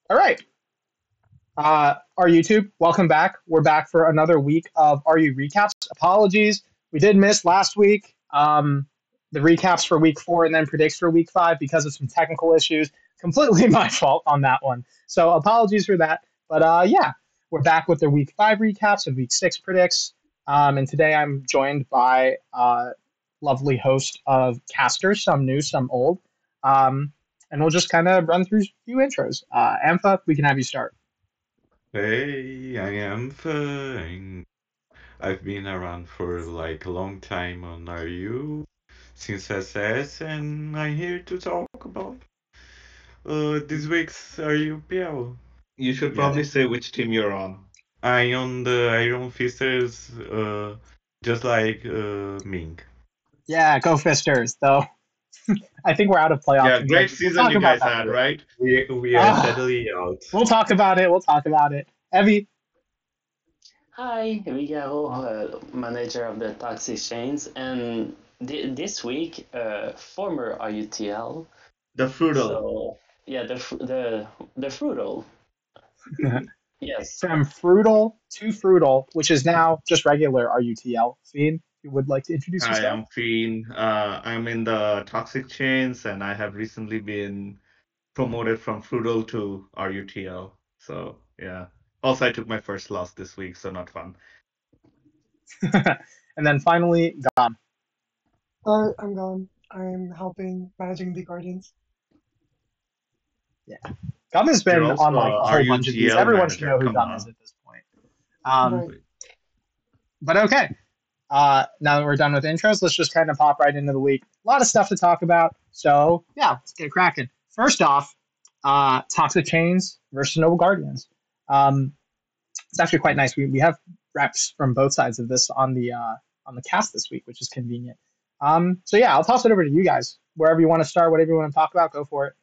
All right. Our YouTube, welcome back. We're back for another week of RU recaps. Apologies, we did miss last week. The recaps for week 4 and then predicts for week 5 because of some technical issues. Completely my fault on that one. So apologies for that. But yeah, we're back with the week 5 recaps and week 6 predicts. And today I'm joined by lovely host of casters, some new, some old. And we'll just kind of run through a few intros. Ampha, we can have you start. Hey, I am Feen. I've been around for like a long time on RU since SS, and I'm here to talk about this week's RUPL. You should Yeah, probably say which team you're on. I on the Iron Fisters, just like Ming. Yeah, go Fisters, though. I think we're out of playoff Yeah, great contention. We'll season talk you about guys that had, later. right? We are Ah, steadily out. we'll talk about it. We'll talk about it. Evie, Hi, Evigaro, manager of the Toxic Chains, and this week, former RUTL. The Frutal. So yeah, the Frutal. Yes. from Frutal to Frutal, which is now just regular RUTL. Feen, you would like to introduce Hi, yourself? I'm Feen. I'm in the Toxic Chains, and I have recently been promoted from Frutal to RUTL. So yeah. Also, I took my first loss this week, so not fun. And then finally, Gom. I'm gone. I'm helping managing the Guardians. Yeah, Gum has You're been on also like a a whole bunch of these. RUTL Everyone should manager. know who Come Gum is on. at this point. Um, Right. but okay. Now that we're done with intros, let's just kind of pop right into the week. A lot of stuff to talk about. So yeah, let's get cracking. First off, Toxic Chains versus Noble Guardians. Um, it's actually quite nice. We have reps from both sides of this on the cast this week, which is convenient. So yeah, I'll toss it over to you guys. Wherever you want to start, whatever you want to talk about, go for it.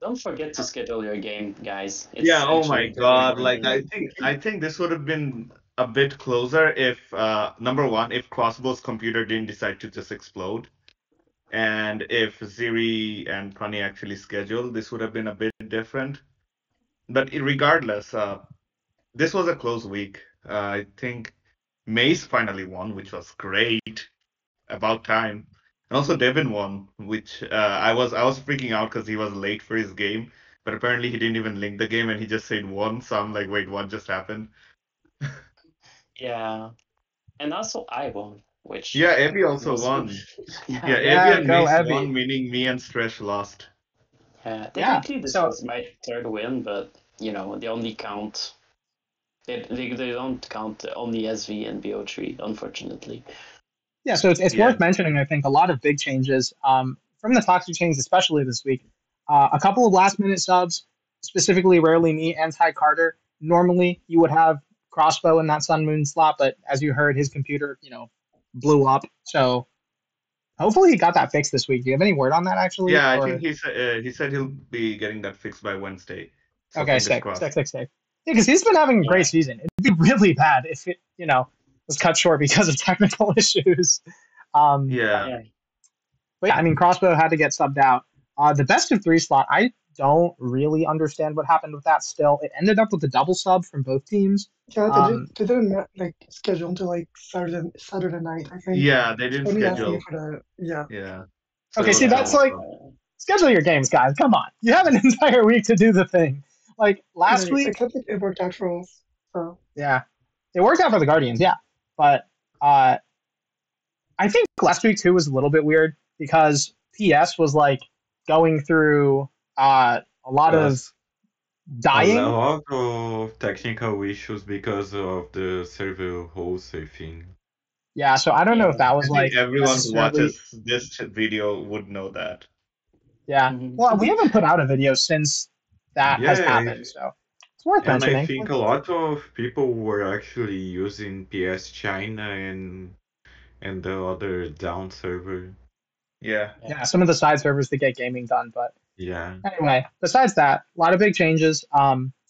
Don't forget to schedule your game, guys. Yeah, It's oh my actually very God. Like important. I think this would have been a bit closer if number one, if Crossbow's computer didn't decide to just explode. And if Ziri and Prani actually scheduled, this would have been a bit different. But regardless, this was a close week. I think Mace finally won, which was great. About time. And also Devin won, which I was freaking out because he was late for his game, but apparently he didn't even link the game and he just said won. So I'm like, wait, what just happened? Yeah, and also I won, which Yeah, Evie also was won. Yeah, yeah, Evie Yeah, and go Mace Evie. won, meaning me and Stresh lost. yeah. Yeah. Technically, this So was my third win, but they only count. They don't count only SV and BO3, unfortunately. yeah, so it's Yeah. worth mentioning. I think a lot of big changes from the Toxic Chains, especially this week. A couple of last minute subs, specifically Rarely Me and Ty Carter. Normally you would have Crossbow in that Sun Moon slot, but as you heard, his computer blew up. So hopefully he got that fixed this week. Do you have any word on that actually? Yeah, I think Or he said he'll be getting that fixed by Wednesday. So okay, fingers sick, crossed. sick, sick, sick. Yeah, because he's been having a Yeah. great season. It'd be really bad if it was cut short because of technical issues. Yeah. Yeah. But yeah, I mean, Crossbow had to get subbed out. The best of 3 slot, I don't really understand what happened with that still. It ended up with a double sub from both teams. Yeah, Um, they didn't schedule until like Saturday night, I think. Yeah, they didn't Only asking schedule. for the yeah. Yeah. So it okay, see, was that's double like, sub. schedule your games, guys. Come on. You have an entire week to do the thing. Like, last Right. week, Except it worked out for us. So yeah, it worked out for the Guardians, yeah. But I think last week, too, was a little bit weird because PS was like going through a lot of Yes, a dying. lot of technical issues because of the server host, I think. Yeah, so I don't know if that I was think like everyone who necessarily. watches this video would know that. Yeah. Mhm. Well, we haven't put out a video since that has Yeah, happened, so it's worth and I mentioning. think a lot of people were actually using PS China and the other down server. Yeah. Yeah, some of the side servers to get gaming done, but Yeah. anyway, besides that, a lot of big changes.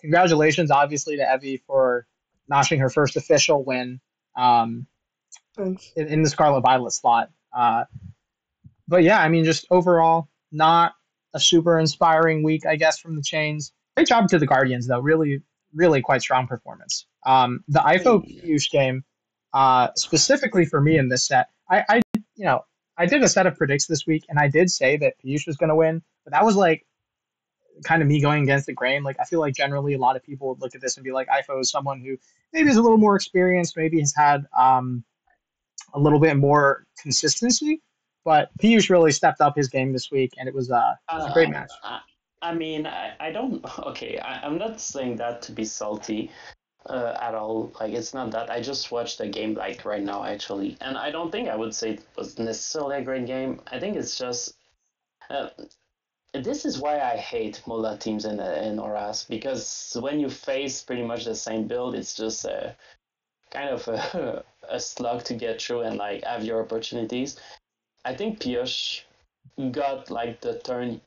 Congratulations, obviously, to Evie for notching her first official win um, thanks. in the Scarlet Violet slot. But yeah, I mean, just overall, not a super inspiring week, I guess, from the chains. Great job to the Guardians, though. Really, really quite strong performance. The IFO Piyush game, specifically for me in this set, I did a set of predicts this week, and I did say that Piyush was going to win, but that was like kind of me going against the grain. Like I feel like generally a lot of people would look at this and be like, IFO is someone who maybe is a little more experienced, maybe has had a little bit more consistency. But Piyush really stepped up his game this week, and it was a great match. I mean, I don't. Okay, I'm not saying that to be salty at all. Like, it's not that. I just watched the game like right now, actually, and I don't think I would say it was necessarily a great game. I think it's just. This is why I hate Mola teams in Oras, because when you face pretty much the same build, it's just kind of a slug to get through and like have your opportunities. I think Piyush got like the turn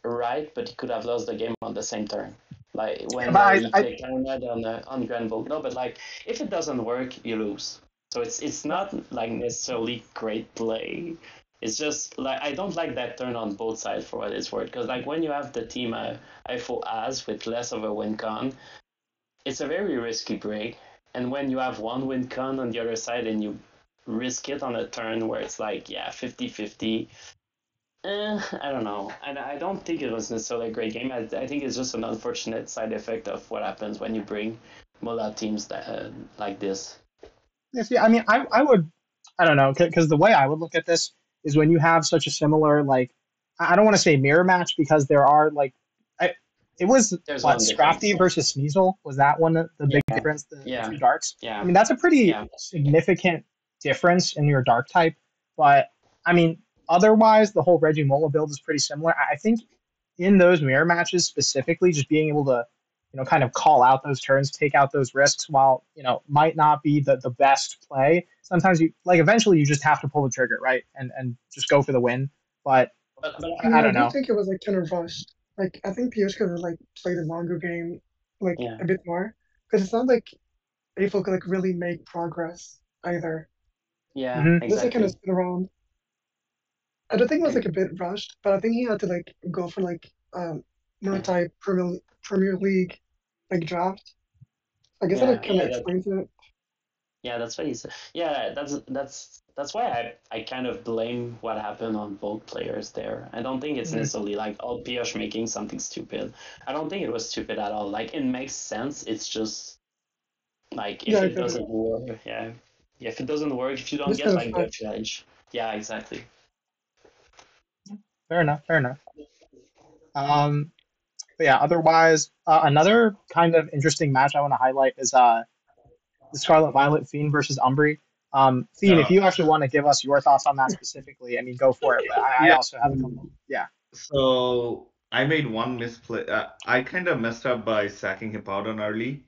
right, but he could have lost the game on the same turn. Like when he clicked on Grand Bolt. No, but like if it doesn't work, you lose. So it's not like necessarily great play. It's just like I don't like that turn on both sides for what it's worth. Because like when you have the team IFO as with less of a win con, it's a very risky break. And when you have one win con on the other side and you risk it on a turn where it's like 50-50. I don't know. And I don't think it was necessarily a great game. I think it's just an unfortunate side effect of what happens when you bring Mola teams that like this. Yeah, see, I mean, I don't know, because the way I would look at this is when you have such a similar, like, I don't want to say mirror match because there are, like, it was, Scrafty versus Sneasel? Was that one the big difference, the two darks? Yeah. I mean, that's a pretty significant difference in your dark type, but, I mean, otherwise, the whole Regimola build is pretty similar. I think in those mirror matches specifically, just being able to, kind of call out those turns, take out those risks while, might not be the best play. Sometimes eventually you just have to pull the trigger, right? And just go for the win. But I don't know. I think it was like kind of rushed. Like I think Piyush could have like played a longer game, like a bit more, because it's not like April could like really make progress either. Yeah, Mhm. exactly. Just like kind of sit around. I don't think it was like a bit rushed, but I think he had to like go for like multi Premier League like draft. I guess that kind of explains it. Yeah, that's what he said. Yeah, that's why I kind of blame what happened on both players there. I don't think it's necessarily like Piyush making something stupid. I don't think it was stupid at all. Like it makes sense. It's just like if it doesn't work, if it doesn't work, if you don't get like the edge. Yeah, exactly. Fair enough. But yeah, otherwise, another kind of interesting match I want to highlight is the Scarlet Violet Feen versus Umbri. Feen, if you actually want to give us your thoughts on that specifically, I mean, go for it. But I also have a couple. Yeah. So I made one misplay. I kind of messed up by sacking him out on early.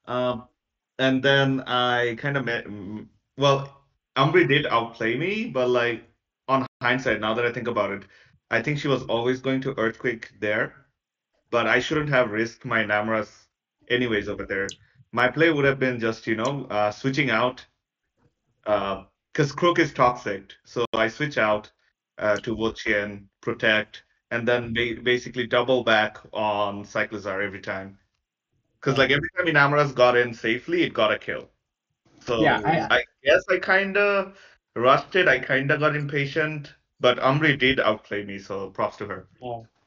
And then I kind of Umbri did outplay me, but like on hindsight, now that I think about it, I think she was always going to Earthquake there, but I shouldn't have risked my Namras anyways over there. My play would have been just, switching out, because Crook is toxic, so I switch out to Wochien, Protect, and then basically double back on Cyclizar every time. Because like every time Inamura's got in safely, it got a kill. So I guess I kind of rushed it. I kind of got impatient, but Umbri did outplay me, so props to her.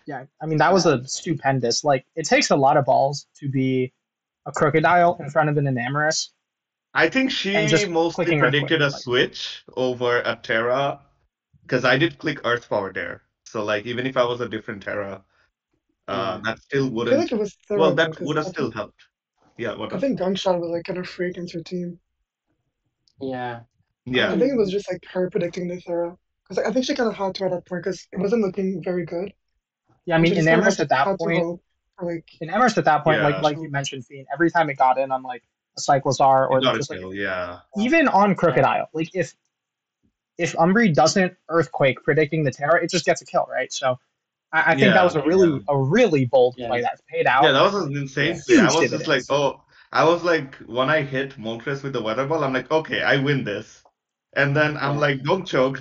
Yeah, I mean, that was a stupendous. Like, it takes a lot of balls to be a Crocodile in front of an Enamorous. I think she mostly predicted a switch over a Terra, because I did click Earth Power there. So like even if I was a different Terra, that still wouldn't. I feel like it was Terra, that would have still helped. Yeah, what? I think Gunshot was like kind of free against her team. Yeah. I think it was just like her predicting the Terra, because I think she kind of had to at that point because it wasn't looking very good. Yeah, I mean, Enamorous at that point. Like Enamorous at that point, like you mentioned, Feen, every time it got in on like a Cyclizar or just like even on Crocodile, like if Umbri doesn't Earthquake predicting the Terra, it just gets a kill, right? So I think that was a really bold play that paid out. Yeah, that was an insane play. I was just like, when I hit Moltres with the Weather Ball, I'm like, okay, I win this. And then I'm like, don't choke,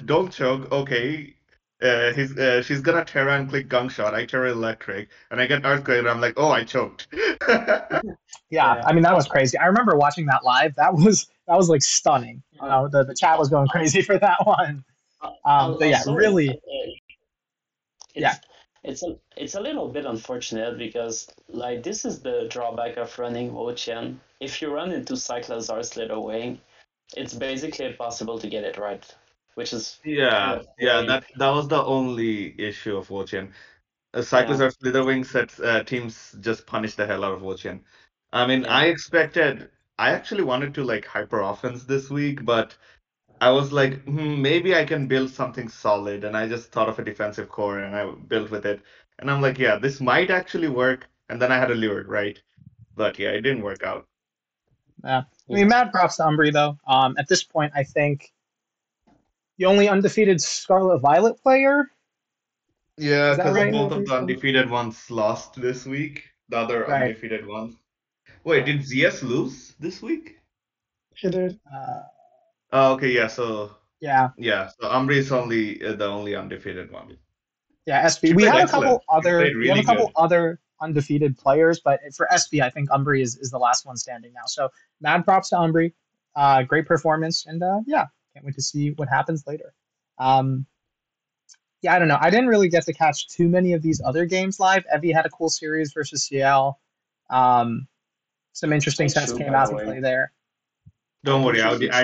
okay. She's gonna Terra and click Gunk Shot. I Terra Electric, and I get Earthquake, and I'm like, oh, I choked. Yeah, I mean that was crazy. I remember watching that live. That was like stunning. The chat was going crazy for that one. But yeah, Also, really, yeah, it's a little bit unfortunate because like this is the drawback of running Wochen. If you run into Cyclozar Slitherwing, it's basically impossible to get it right, which is kind Yeah, of yeah, why. that was the only issue of Wochen. Cyclers Yeah, or Slitherwing sets teams just punish the hell out of Wochen. I mean, yeah, I actually wanted to like hyper offense this week, but I was like, maybe I can build something solid, and I just thought of a defensive core and I built with it. And I'm like, yeah, this might actually work. And then I had a lure, right? But yeah, it didn't work out. yeah. I yeah. mean, mad props to Umbri though. At this point, I think the only undefeated Scarlet Violet player Yeah, is that because right? Yeah, I both of think the so. undefeated ones lost this week. The other Right. undefeated ones. Wait, did ZS lose this week? He did. Uh, Oh, okay, yeah. So yeah, Umbri is only the only undefeated one. yeah. SB. She We played have a excellent. couple She played other. We have a really couple good. other undefeated players, but for SB, I think Umbri is the last one standing now. So mad props to Umbri. Great performance, and yeah, can't wait to see what happens later. Um, yeah, I don't know. I didn't really get to catch too many of these other games live. Evie had a cool series versus CL. Um, some interesting Thanks, sets Shu, came by out the to play way. there. I Don't think worry, Shu's a I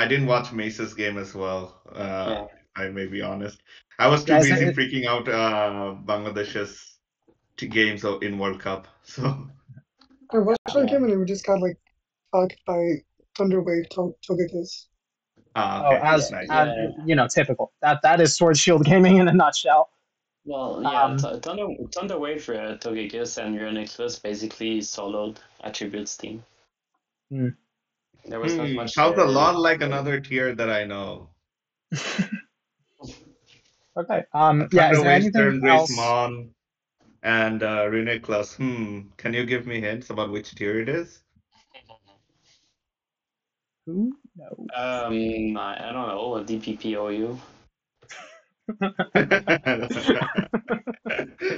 didn't watch Mace's game as well. yeah. I may be honest. I was too Yeah, busy freaking out Bangladesh's games in World Cup. So I watched that Yeah. game and we just got like fucked by Thunderwave Togekiss. oh, okay, as nice. Yeah. typical. That is Sword Shield Gaming in a nutshell. Well, yeah, Um, Thunder Wave Togekiss and Uniclus basically soloed Attributes team. hmm. There was not much Sounds a there. lot like another tier that I know. Okay. Yeah. Is there Thunderwave, anything Stern, Grace, else? Mon, and Runiklus. Can you give me hints about which tier it is? Who knows? I don't know, a DPPOU.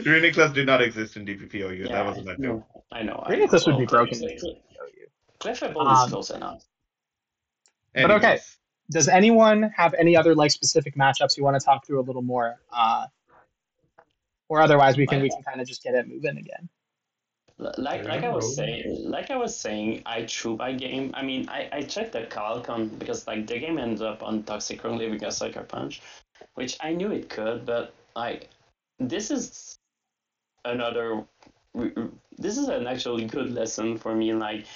Runiklus did not exist in DPPOU. That Yeah, was a bad joke. no, I know. Radius would Well, be broken in DPPOU. Clefable is Um, close enough. but okay. Anyways. Does anyone have any other like specific matchups you want to talk through a little more? Or otherwise we can kind of just get it moving again. Like I was saying, I threw my game. I mean, I checked the Calcon because like the game ended up on Toxic Rune leaving a Sucker Punch, which I knew it could, but like this is another. This is an actually good lesson for me. Like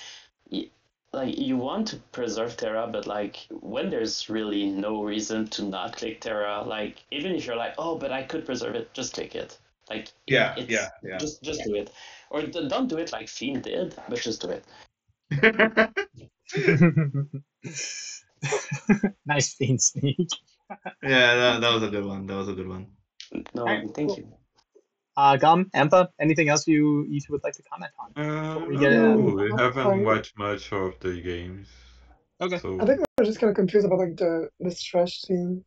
you want to preserve Terra, but like when there's really no reason to not click Terra, like even if you're like, oh, but I could preserve it, just click it. Like Yeah. it's just do it, or don't do it like Feen did, but just do it. Nice Fiend sneak. Yeah, that was a good one. That was a good one. No, All right, thank cool. you. Gum, Ampha, anything else you two would like to comment on before we get No, it? we haven't I watched much of the games. Okay. So I think we're just kind of confused about like the stretch team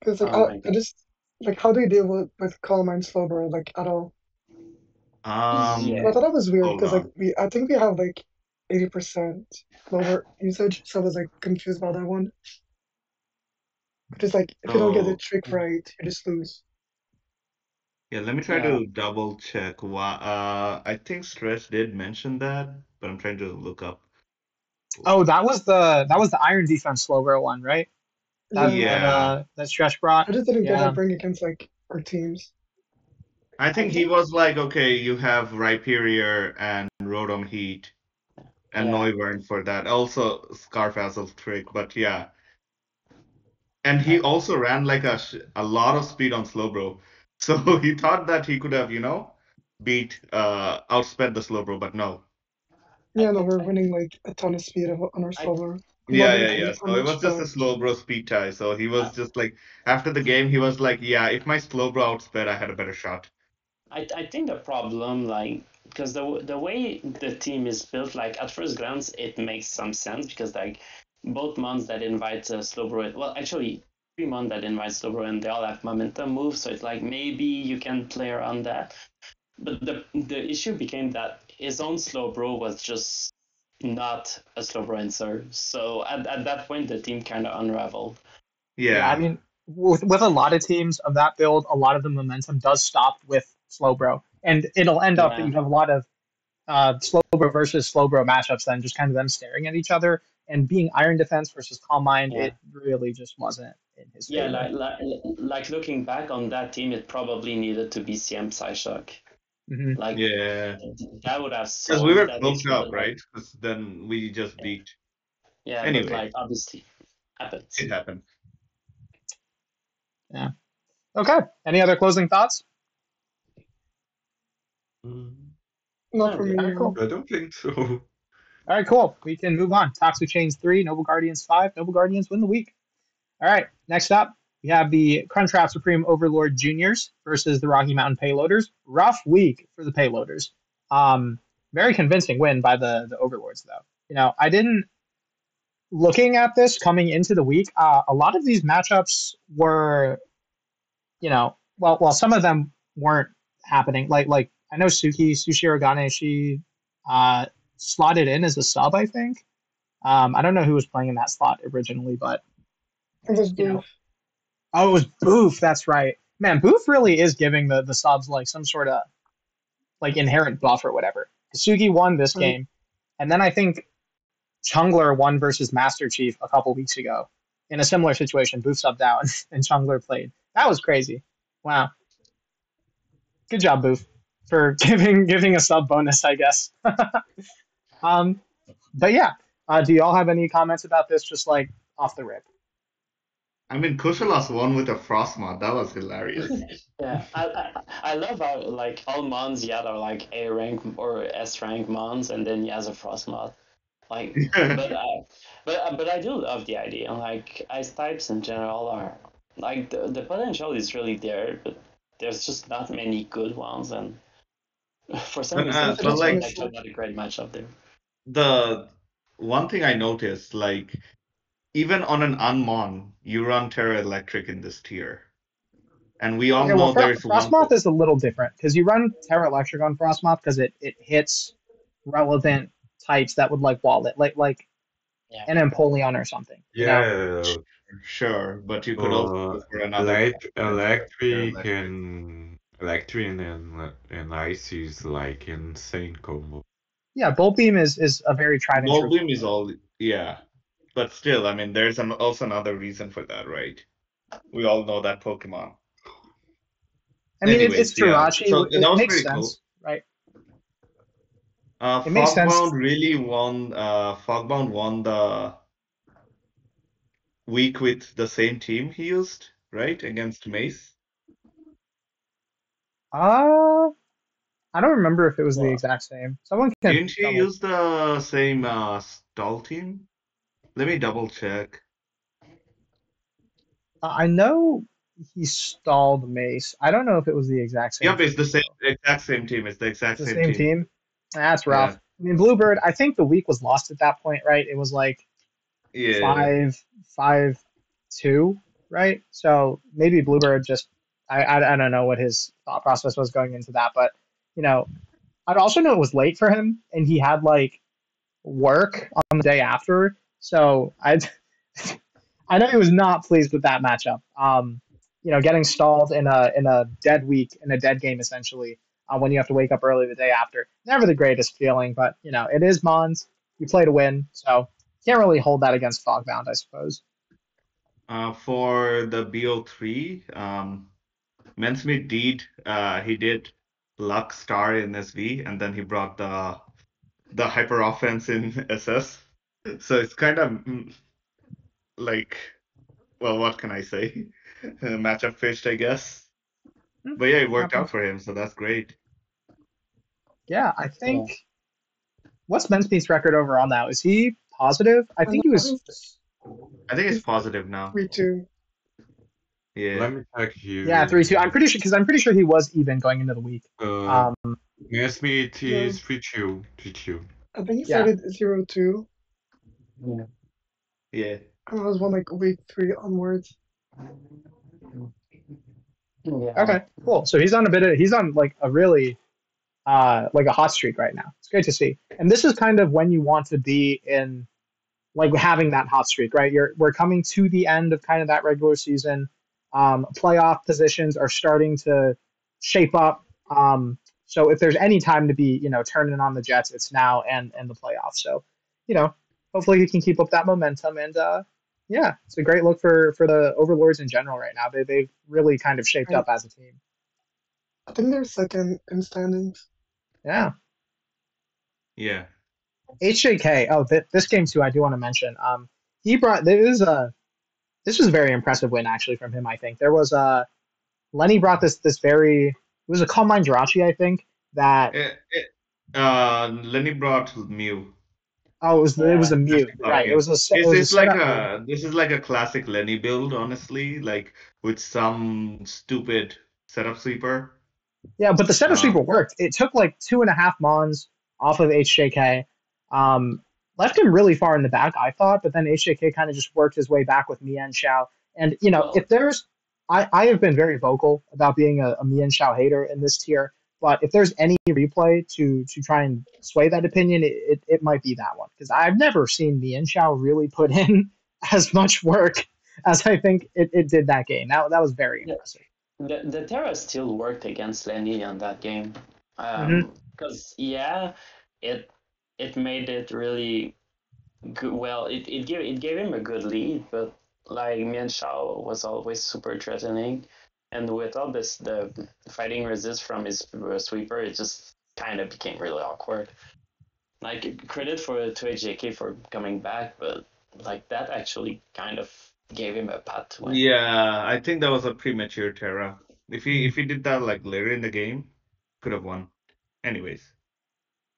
because like Oh my I god. just like how do you deal with Calm Slowbro like at all? Yeah. I thought that was weird Hold because like on. I think we have like 80% lower usage, so I was like confused about that one. Just like if you don't get the So trick right, you just lose. yeah, let me try Yeah. to double check. I think Stretch did mention that, but I'm trying to look up. Oh, that was the Iron Defense Slow one, right? That Yeah, that Yeah, uh that Stretch brought. I just didn't get that Yeah. bring against like our teams. I I think he think was like, okay, you have Rhyperior and Rotom Heat and yeah. Noivern for that. Also Scarfazzle trick, but yeah. And he also ran like a lot of speed on Slowbro. So he thought that he could have, outsped the Slowbro, but no. Yeah, no, I, we're winning like a ton of speed on our I, Slower. Yeah, Above yeah, yeah. 800 So it was damage, just a but Slowbro speed tie. So he I, was just like, after the game, he was like, yeah, if my Slowbro outsped, I had a better shot. I think the problem, like, because the way the team is built, like at first glance, it makes some sense because like both mons that invite Slowbro, well, actually mon that invite Slowbro, and they all have momentum moves, so it's like maybe you can play around that. But the issue became that his own Slowbro was just not a Slowbro answer. So at that point, the team kind of unraveled. Yeah, I mean, with a lot of teams of that build, a lot of the momentum does stop with Slowbro, and it'll end up that you have a lot of Slowbro versus Slowbro matchups. Then just kind of them staring at each other and being Iron Defense versus Calm Mind. Yeah. It really just wasn't in his favor. Yeah, like looking back on that team, it probably needed to be CM Psyshock. Mm-hmm. Like that would have because we were close up, right? Because then we just beat. Yeah, anyway. But like obviously happens. It happened. Yeah. Okay. Any other closing thoughts? Not for me. All right, cool. I don't think so. All right, cool. We can move on. Toxic Chains 3, Noble Guardians 5. Noble Guardians win the week. All right, next up, we have the Crunchwrap Supreme Overlord Juniors versus the Rocky Mountain Payloaders. Rough week for the Payloaders. Very convincing win by the Overlords, though. You know, I didn't. Looking at this coming into the week, a lot of these matchups were, you know, well, some of them weren't happening. Like I know Sushi Organe, she slotted in as a sub, I think. I don't know who was playing in that slot originally, but It was Boof. Oh, it was Boof. That's right. Man, Boof really is giving the subs like some sort of like inherent buff or whatever. Kasugi won this game, and then I think Chungler won versus Master Chief a couple weeks ago in a similar situation. Boof subbed out and Chungler played. That was crazy. Wow. Good job, Boof, for giving a sub bonus, I guess. But yeah, do y'all have any comments about this? Just like off the rip. I mean, Kushalas won with a frost mod. That was hilarious. Yeah, I love how like all mons he had are like A rank or S rank mons, and then he has a frost mod. Like, but I do love the idea. Like ice types in general are like the potential is really there, but there's just not many good ones, and for some reason, but like actually not a great matchup there. The one thing I noticed, like even on an unmon, you run Terra Electric in this tier, and we all know there's Frostmoth is a little different because you run Terra Electric on Frostmoth because it hits relevant types that would like wall it, like an Empoleon or something. Yeah, you know? Sure, but you could also go for another electric and ice is like insane combo. Yeah, Bolt Beam is a very tried and true. Bolt Beam is all but still, I mean, there's also another reason for that, right? We all know that Pokemon. I mean, it's Jirachi. So it makes sense, cool. Right? It makes sense. Fogbound won the week with the same team he used, right, against Mace. I don't remember if it was the exact same. Someone can. Didn't he use the same stall team? Let me double check. I know he stalled Mace. I don't know if it was the exact same. Yep, it's the exact same team. It's the exact same team. That's rough. Yeah. I mean, Bluebird. I think the week was lost at that point, right? It was like 5-2, right? So maybe Bluebird just. I don't know what his thought process was going into that, but you know, I'd also know it was late for him, and he had like work on the day after. So I know he was not pleased with that matchup. You know, getting stalled in a dead week, in a dead game essentially, when you have to wake up early the day after. Never the greatest feeling, but you know, it is Mons. You play to win, so can't really hold that against Fogbound, I suppose. For the BO3, Mensmith he did Luck Star in SV, and then he brought the hyper offense in SS. So it's kind of like, well, what can I say? Matchup fished, I guess. But yeah, it worked out for him, so that's great. Yeah, I think. What's Mensmith's record overall now? Is he positive? I think he was. I think it's positive now. 3-2. Yeah. Let me check here. Yeah, 3-2. I'm pretty sure he was even going into the week. Mensmith is 3-2. 3-2. I think he started 0-2. Yeah. And I was one like week 3 onwards. Yeah. Okay, cool. So he's on like a really like a hot streak right now. It's great to see. And this is kind of when you want to be in like having that hot streak, right? We're coming to the end of kind of that regular season. Playoff positions are starting to shape up. So if there's any time to be, turning on the Jets, it's now and the playoffs. So, you know, hopefully you can keep up that momentum. And yeah, it's a great look for the Overlords in general right now. They've really kind of shaped Right. up as a team. I think they're second in standings. Yeah. Yeah. HJK. Oh, this game too. I do want to mention. He brought this was a very impressive win actually from him. I think there was Lenny brought this very it was a Calm Mind Jirachi, I think that Eh, Lenny brought Mew. it was a Yeah. mute, right? It Okay. was it It's was a it's like setup mute. a this is like a classic Lenny build, honestly, like with some stupid setup sweeper. Yeah, but the setup Uh, sweeper worked. It took like 2.5 mons off of HJK. Um, Left him really far in the back, I thought, but then HJK kind of just worked his way back with Mian Shao. And if Well, there's, I have been very vocal about being a Mian Shao hater in this tier. But if there's any replay to try and sway that opinion, it might be that one because I've never seen Mian Shao really put in as much work as I think it did that game. That was very the, impressive. the Terra still worked against Lenny on that game. Hmm. Because yeah, it it made it really good. Well, it gave him a good lead, but like Mian Shao was always super threatening, and with all this the fighting resist from his sweeper, it just kind of became really awkward. Like credit to AJK for coming back, but like that actually kind of gave him a path to win. yeah, I think that was a premature Terra. If he did that like later in the game, could have won. Anyways.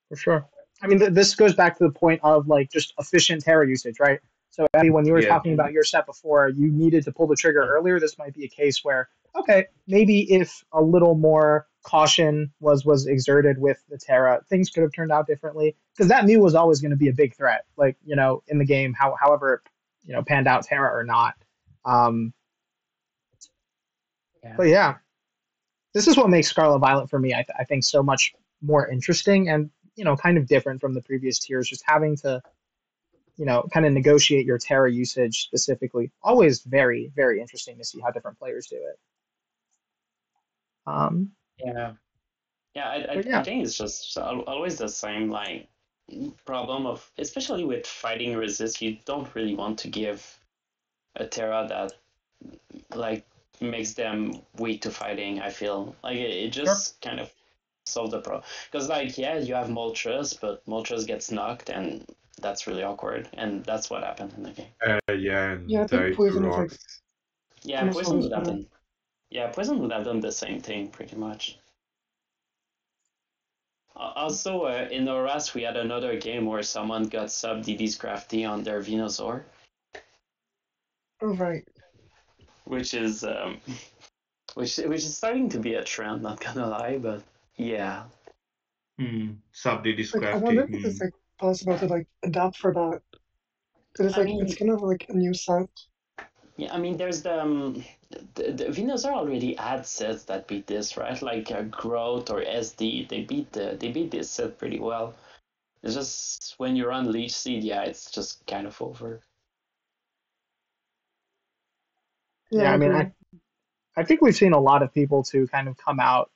For sure. I mean, this goes back to the point of like just efficient Terra usage, right? So, Abby, when you were Yeah. talking about your set before, you needed to pull the trigger earlier. This might be a case where, okay, maybe if a little more caution was exerted with the Terra, things could have turned out differently. Because that Mew was always going to be a big threat, like in the game, however it panned out, Terra or not. Um, Yeah. but yeah, this is what makes Scarlet Violet for me. I think so much more interesting and kind of different from the previous tiers. Just having to kind of negotiate your Terra usage specifically. Always very very interesting to see how different players do it. Um, Yeah. Yeah, but I yeah, think it's just always the same like problem of especially with fighting resist, you don't really want to give a Terra that like makes them weak to fighting. I feel like it sure. just kind of solve the problem because like yeah, you have Moltres, but Moltres gets knocked and that's really awkward, and that's what happened in the game. Yeah, Yeah, I and think died to poison is like rocks. Yeah, almost Poison always would have better. done. Yeah, Poison would have done the same thing pretty much. Also, in Oras, we had another game where someone got sub DD's Crafty on their Venusaur, Oh right. which is which is starting to be a trend. Not gonna lie, but yeah. Sub DD Like I wonder Crafty. if it's like possible to like adapt for that. Because I it's mean, kind of like a new set. yeah. I mean, there's the Venusaur already had sets that beat this, right? Like Growth or SD, they beat this set pretty well. It's just when you run Leech Seed, yeah, it's just kind of over. Yeah, Yeah, I I mean, agree. I think we've seen a lot of people to kind of come out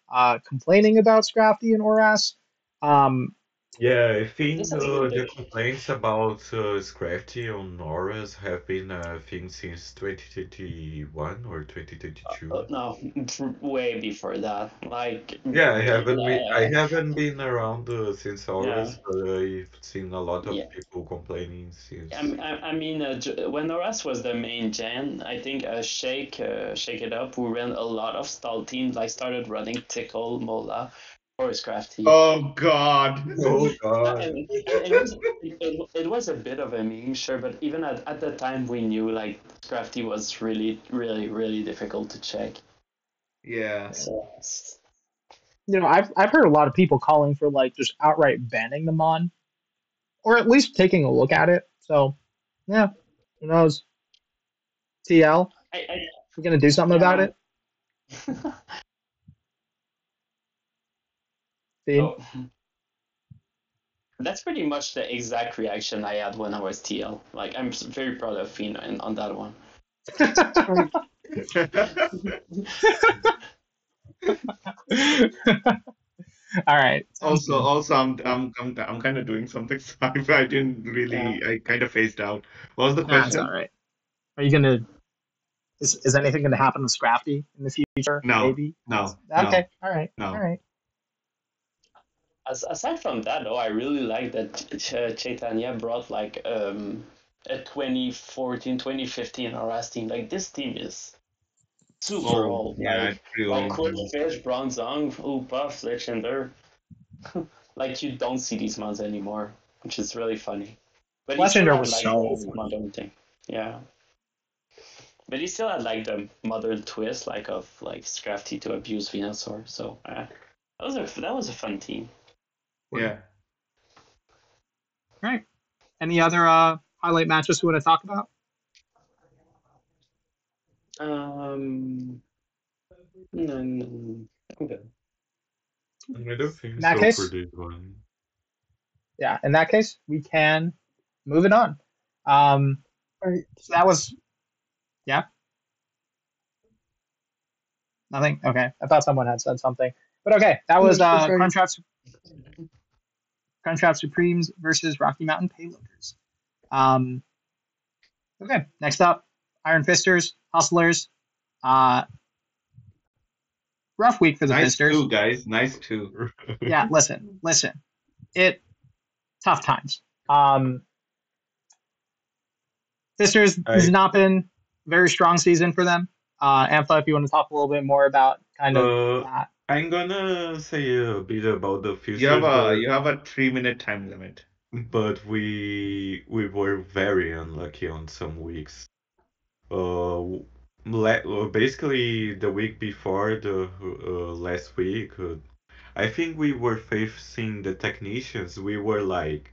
complaining about Scrafty and Oras. Um, Yeah, I This think has been the the complaints about Scrafty on Norris have been a thing since 2021 or 2022. no, way before that. Like, Yeah, I haven't been around since yeah, August, but I've seen a lot of yeah. people complaining I, since. I mean, when Noras was the main gen, I think Shake It Up, who ran a lot of stall teams, like started running Tickle, Mola, or Crafty. Oh God. Oh God. And it was a bit of a meme, sure, but even at the time we knew like Crafty was really, really, really difficult to check. Yeah. So I've heard a lot of people calling for like just outright banning them on, or at least taking a look at it. So yeah, who knows? TL. We're gonna do something about it. Feen? Oh, that's pretty much the exact reaction I had when I was TL. Like, I'm very proud of Feen on that one. All right. Also, I'm kind of doing something. Sorry, I didn't really. Yeah. I kind of phased out. What was the Nah, it's question? all right. Are you gonna? Is anything gonna happen with Scrafty in the future? No, Maybe. no, Okay. no, All right. All no. right. Aside from that, though, I really like that Chaitanya brought like a 2014, 2015 RS team. Like, this team is super Oh, old. yeah, it's pretty Like old. Quillfish, Bronzong, Upuff, Legender. Like, you don't see these mods anymore, which is really funny. But he still Legender had was like so the old. modern thing. Yeah. But he still had like the modern twist, like of like Scrafty to abuse Venusaur. So that was a fun team. Yeah. All right. Any other highlight matches we want to talk about? No, I'm good. I don't think In that so for case, this one. yeah. In that case, we can move it on. So that was, yeah. Nothing. Okay. I thought someone had said something, but okay. That was Crunchwrap Supremes versus Rocky Mountain Payloaders. Okay. Next up, Iron Fisters, Hustlers. Uh, rough week for the Nice Fisters. too, guys. Nice too. Yeah. Listen. It tough times. Fisters has not been a very strong season for them. Ampha, if you want to talk a little bit more about kind of that. I'm gonna say a bit about the You Fisters, have a 3-minute time limit. but we were very unlucky on some weeks. Basically the week before the last week, I think we were facing the technicians. We were like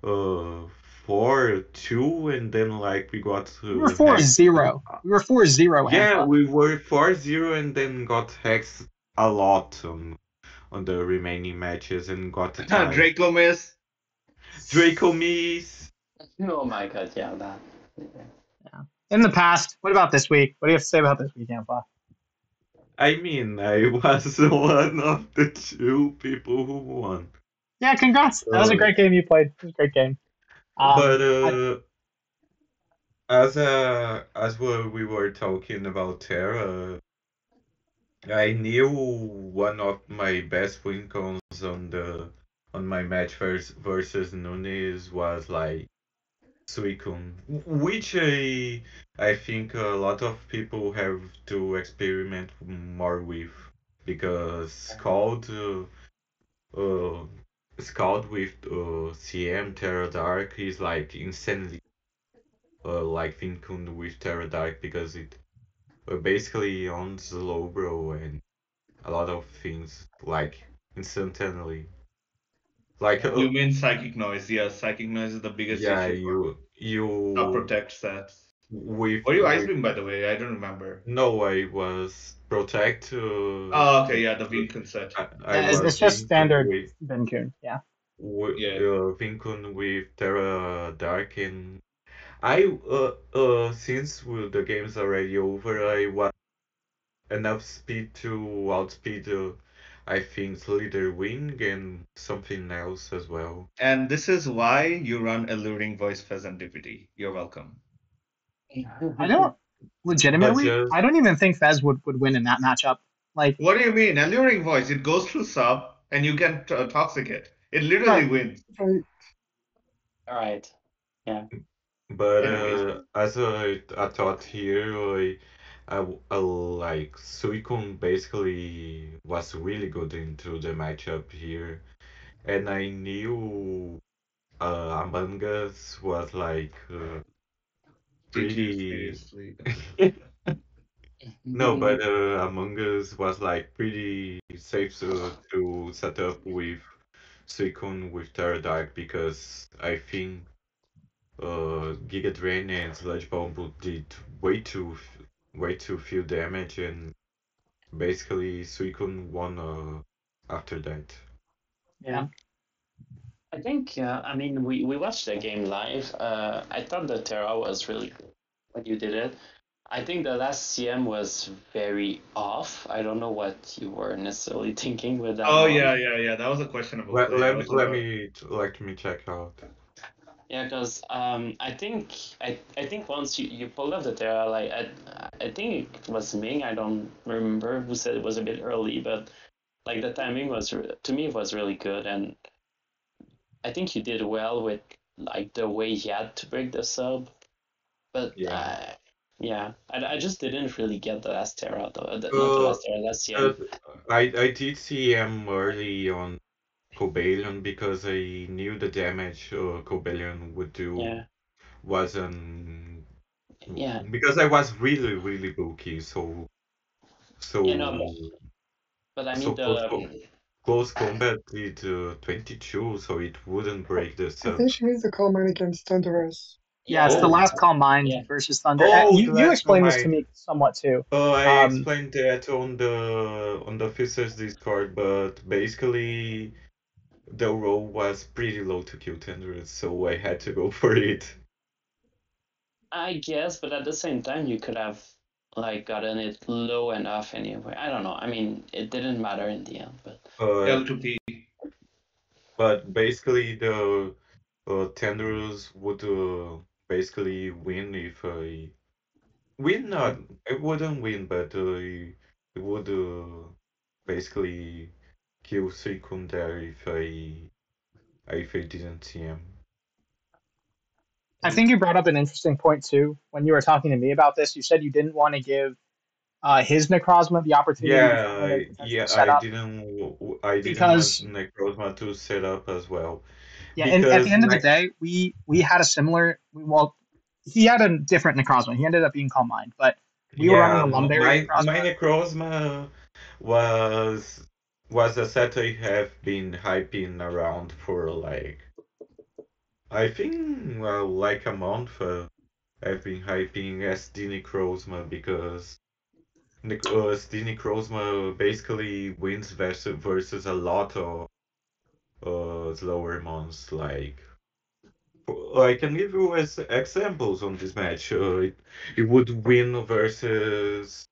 uh 4-2, and then like we got We were hexed. 4-0. We were 4-0, Yeah, Ampha. we were 4-0 and then got hexed a lot on the remaining matches and got the tie. Draco miss. Draco miss. Oh my god, yeah, that. Yeah. In the past, what about this week? What do you have to say about this week, Ampha? I mean, I was one of the 2 people who won. Yeah, congrats. That was a great game you played. It was a great game. But as we were talking about Terra, I knew one of my best win cons on my match versus Nunes was like Suicune, which I think a lot of people have to experiment more with, because uh, Scald with CM Terra Dark is like insanely like Vincun with Terra Dark, because it basically owns Slowbro and a lot of things like instantaneously. Like You mean psychic noise? Yeah, psychic noise is the biggest yeah, issue for top you protect stats. with Were you Ice Beam, by the way? I don't remember. no, I was protect. Oh, okay, yeah, the Vincent set. I was It's just Vincun standard with Vincun, yeah. Yeah. Vincun with Terra Dark, and I since the game's already over, I was enough speed to outspeed I think Leader Wing and something else as well. And this is why you run Alluring Voice Pheasant DVD. You're welcome. I don't legitimately. just I don't even think Fez would win in that matchup. Like, What do you mean? Alluring Voice, it goes through sub and you can toxic it. It literally right. wins. Alright. Yeah. But Anyways, as I thought here, I like Suicune basically was really good into the matchup here, and I knew Among Us was like GG, pretty. seriously. No, but Among Us was like pretty safe to set up with Suicune with Terra Dark, because I think Giga Drain and Sludge Bomb did way too way too few damage, and basically Suicune won after that. Yeah. I think, I mean, we watched the game live. I thought the Terra was really good when you did it. I think the last CM was very off. I don't know what you were necessarily thinking with that Oh one. yeah. That was a questionable Let, play. I let me was let me let me check out. Yeah, because I think once you pulled up the Terra, like I think it was Ming. I don't remember who said it was a bit early, but like the timing was to me it was really good, and I think you did well with like the way he had to break the sub. But Yeah. yeah, I just didn't really get the last Terra though. Not the Uh, last Terra, last uh, CM. I did see him early on Cobalion because I knew the damage Cobalion would do Yeah, wasn't yeah, because I was really bulky, so yeah. No, so but I so mean close combat did 22, so it wouldn't break the I sub. think she needs to call mine against Thunderous. Yeah, it's yeah, the Oh, last Calm Mind yeah, versus Thunder. oh, the You last explained this to command. me somewhat too. I Um, explained that on the Fissers Discord, but basically the roll was pretty low to kill Tendrils, so I had to go for it. I guess. But at the same time, you could have like gotten it low enough anyway. I don't know. I mean, it didn't matter in the end, but But L2P. basically the Tendrils would basically win if I win not I wouldn't win, but it would basically kill Suicune there if I didn't see him. I think you brought up an interesting point too when you were talking to me about this. You said you didn't want to give his Necrozma the opportunity to come in and potentially set up I didn't want because Necrozma to set up as well yeah, and at the because end of the day, we had a similar well, he had a different Necrozma. He ended up being Calm Mind, but we were running yeah, a Lumberry my Necrozma. Necrozma was was a set I have been hyping around for like I think well like a month. I've been hyping SD Necrozma because SD Necrozma basically wins versus a lot of slower mons. Like I can give you as examples on this match. It would win versus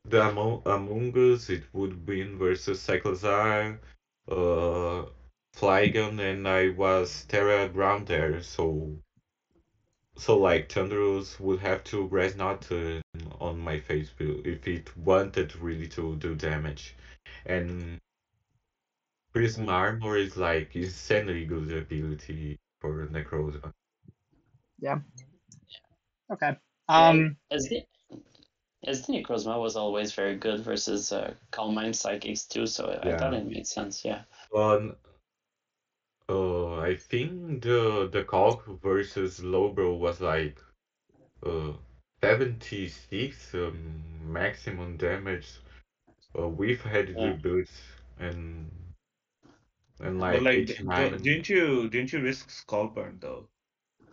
the Among Us. It would win versus Cyclozar, uh, Flygon, and I was Terra ground there. So like Thunderous would have to Resnot on my face if it wanted really to do damage. And Prism Armor is like insanely good ability for Necrozma. Yeah. Okay. yeah. Um, SD Necrozma was always very good versus Calm Mind Psychics too, so I thought Yeah. it made sense. Yeah. On I think the Calc versus Lowbro was like uh 76 maximum damage with Yeah. heavy boots and But like like, 89. didn't you risk skull burn though?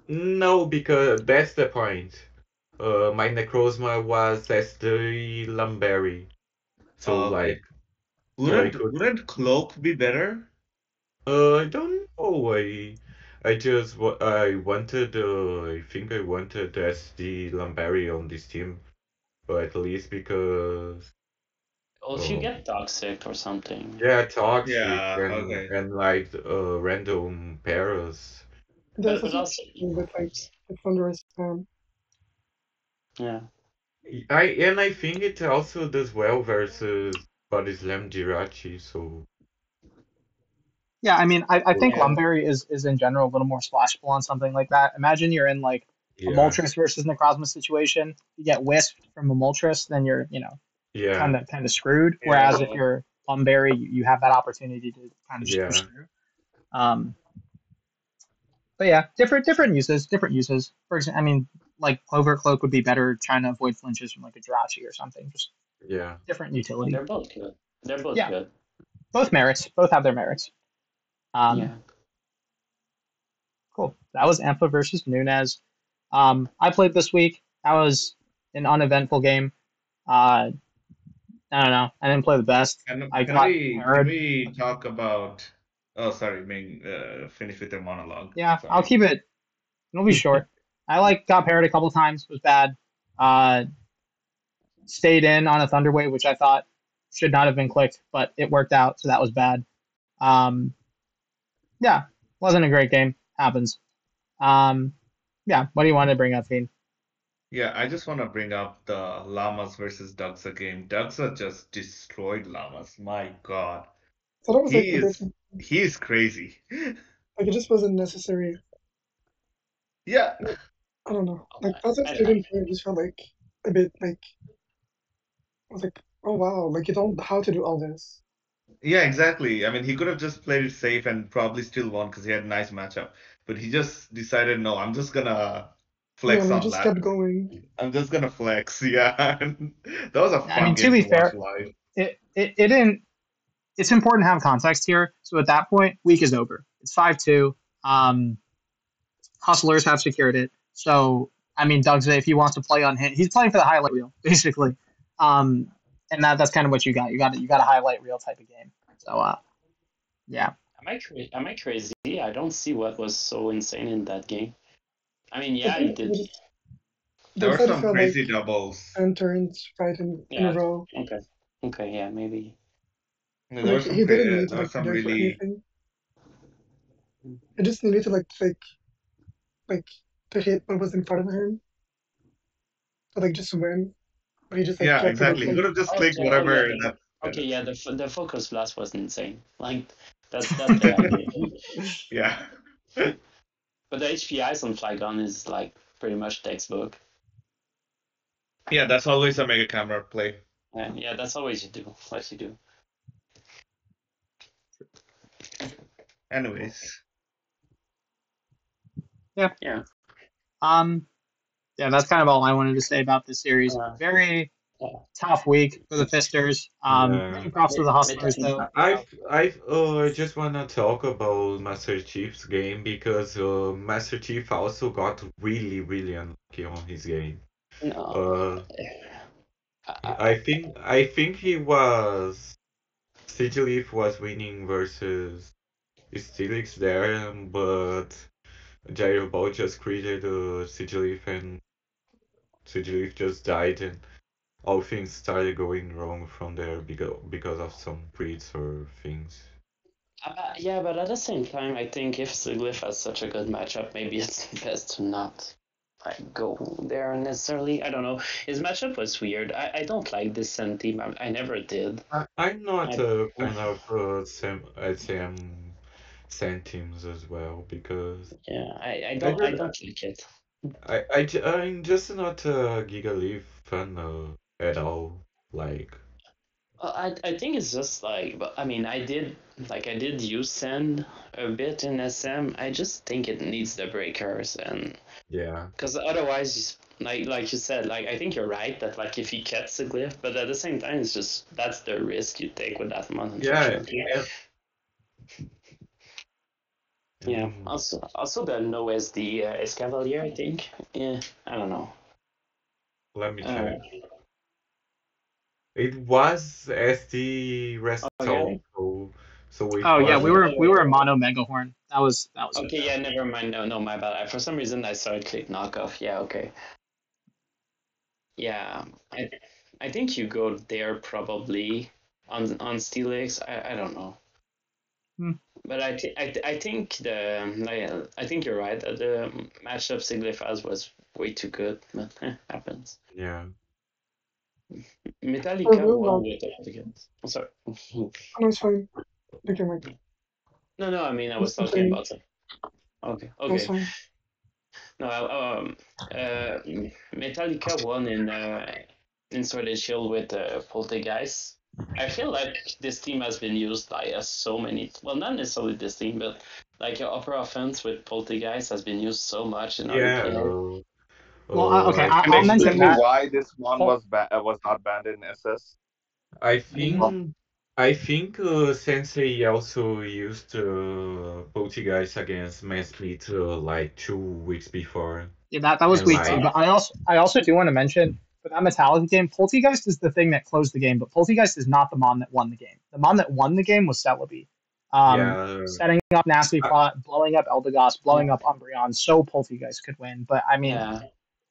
No, because that's the point. My Necrozma was SD Lumberry, so Okay. like I Wouldn't could. wouldn't cloak be better? I don't know. I just I wanted. I think I wanted SD Lumberry on this team, or at least because. Well, if you Uh, get toxic or something. yeah, toxic Yeah. Okay. and like random pairs. There's But also also, with like the Thunderous yeah. I think it also does well versus Body Slam Jirachi, so yeah, I mean, I think Yeah. Lumberry is in general a little more splashable on something like that. Imagine you're in like a yeah, Moltres versus Necrozma situation. You get whisked from a Moltres, then you're yeah, kind of screwed. Whereas if Yeah. you're Lumberry, you have that opportunity to kind of just push yeah, through. Um, but yeah, different uses, different uses. For example, I mean, like Clover Cloak would be better trying to avoid flinches from like a Jirachi or something. Just yeah. different And utility. they're both good. They're both Yeah, good. both merits. Both have their merits. Um, Yeah. cool. That was Ampha versus Nunez. I played this week. That was an uneventful game. I don't know. I didn't play the best. I got Can Herod. we talk about? Oh, sorry, Ming. Finish with your monologue. Yeah, Sorry. I'll keep it. It'll be short. I got parried a couple times. Was bad. Stayed in on a Thunder Wave, which I thought should not have been clicked, but it worked out, so that was bad. Yeah, wasn't a great game. Happens. Yeah, what do you want to bring up, Feen? Yeah, I just want to bring up the Llamas versus Duxa game. Duxa just destroyed Llamas. My God, So that was like he a bit is crazy. like it just wasn't necessary. Yeah, I don't know. Like as a I student here, I just felt like a bit like I was like, oh wow, like you don't know how to do all this. yeah, exactly. I mean, he could have just played it safe and probably still won because he had a nice matchup. But he just decided, no, I'm just gonna Yeah, flex and he on just that. kept going. I'm just gonna flex. Yeah, that was a I fun mean, to game be to watch fair, live. it didn't. It's important to have context here. So at that point, week is over. It's 5-2. Hustlers have secured it. So I mean, Doug's if he wants to play on him, he's playing for the highlight reel basically. And that's kind of what you got. You got a highlight reel type of game. So yeah. Am I crazy? I don't see what was so insane in that game. I mean, I yeah, think it did. There they were said it some felt like crazy doubles. 10 turns right in a Yeah. row. Okay, yeah, maybe. There were Like some he didn't need to there were like some predict for really anything. He just needed to like to hit what was in front of him. To like just win. But he just like yeah, kept it up exactly. He like could have just clicked Okay, oh yeah, whatever that. okay, yeah. The focus blast was insane. Like that's the idea. Yeah. But the HPIs on Flygon is like pretty much textbook. Yeah, that's always a mega camera play. Yeah, that's always you do. What you do. Anyways. Yeah. Yeah. Yeah, that's kind of all I wanted to say about this series. Very Yeah. tough week for the Fisters. Many props to the Hustlers though. I just wanna talk about Master Chief's game because Master Chief also got really, really unlucky on his game. No. I think he was Sigilif was winning versus Stilix there, but Jairo just created Sigilif and Sigilif just died and all things started going wrong from there because of some breeds or things. Yeah, but at the same time, I think if Siglyph has such a good matchup, maybe it's best to not like go there necessarily. I don't know. His matchup was weird. I don't like this Sen team. I never did. I'm not a fan of SM Sand teams as well because Yeah, I don't like it. I'm just not a Giga Leaf fan at all. Like, I think it's just like, but I mean, I did use Send a bit in SM. I just think it needs the breakers and yeah, because otherwise, like you said, like I think you're right that like if he gets a glyph, but at the same time, it's just that's the risk you take with that one. Unfortunately. Yeah. Also the no SD Escavalier, I think. Yeah, I don't know. let me check. It was SD rest Okay. so it Oh yeah, was. we were a mono megahorn. That was Okay, yeah, never mind. No, my bad. For some reason, I saw it click knockoff. Yeah, okay. Yeah, I think you go there probably on Steelix. I don't know. But I think I think you're right that the matchup Siglifaz was way too good, but happens. Yeah. Metallica won with the I'm sorry. No, it's fine. You can like. No, I mean I was talking about it. Okay. That's fine. No, Metallica won in Sword and Shield with Poltergeist. I feel like this team has been used by so many. Well, not necessarily this team, but like your upper offense with Poltergeist has been used so much in other players. Well, okay, Can I'll you mention explain me that. why this one was not banned in SS? I think Sensei also used Poltergeist against Mesfleet like 2 weeks before. Yeah, that was week 2. But I also do want to mention for that Metallica game, Poltegeist is the thing that closed the game, but Poltegeist is not the Mon that won the game. The Mon that won the game was Celebi. Yeah, Setting up Nasty I, Plot, blowing up Eldegoss, blowing Yeah. up Umbreon, so Poltegeist could win. But I mean, Yeah.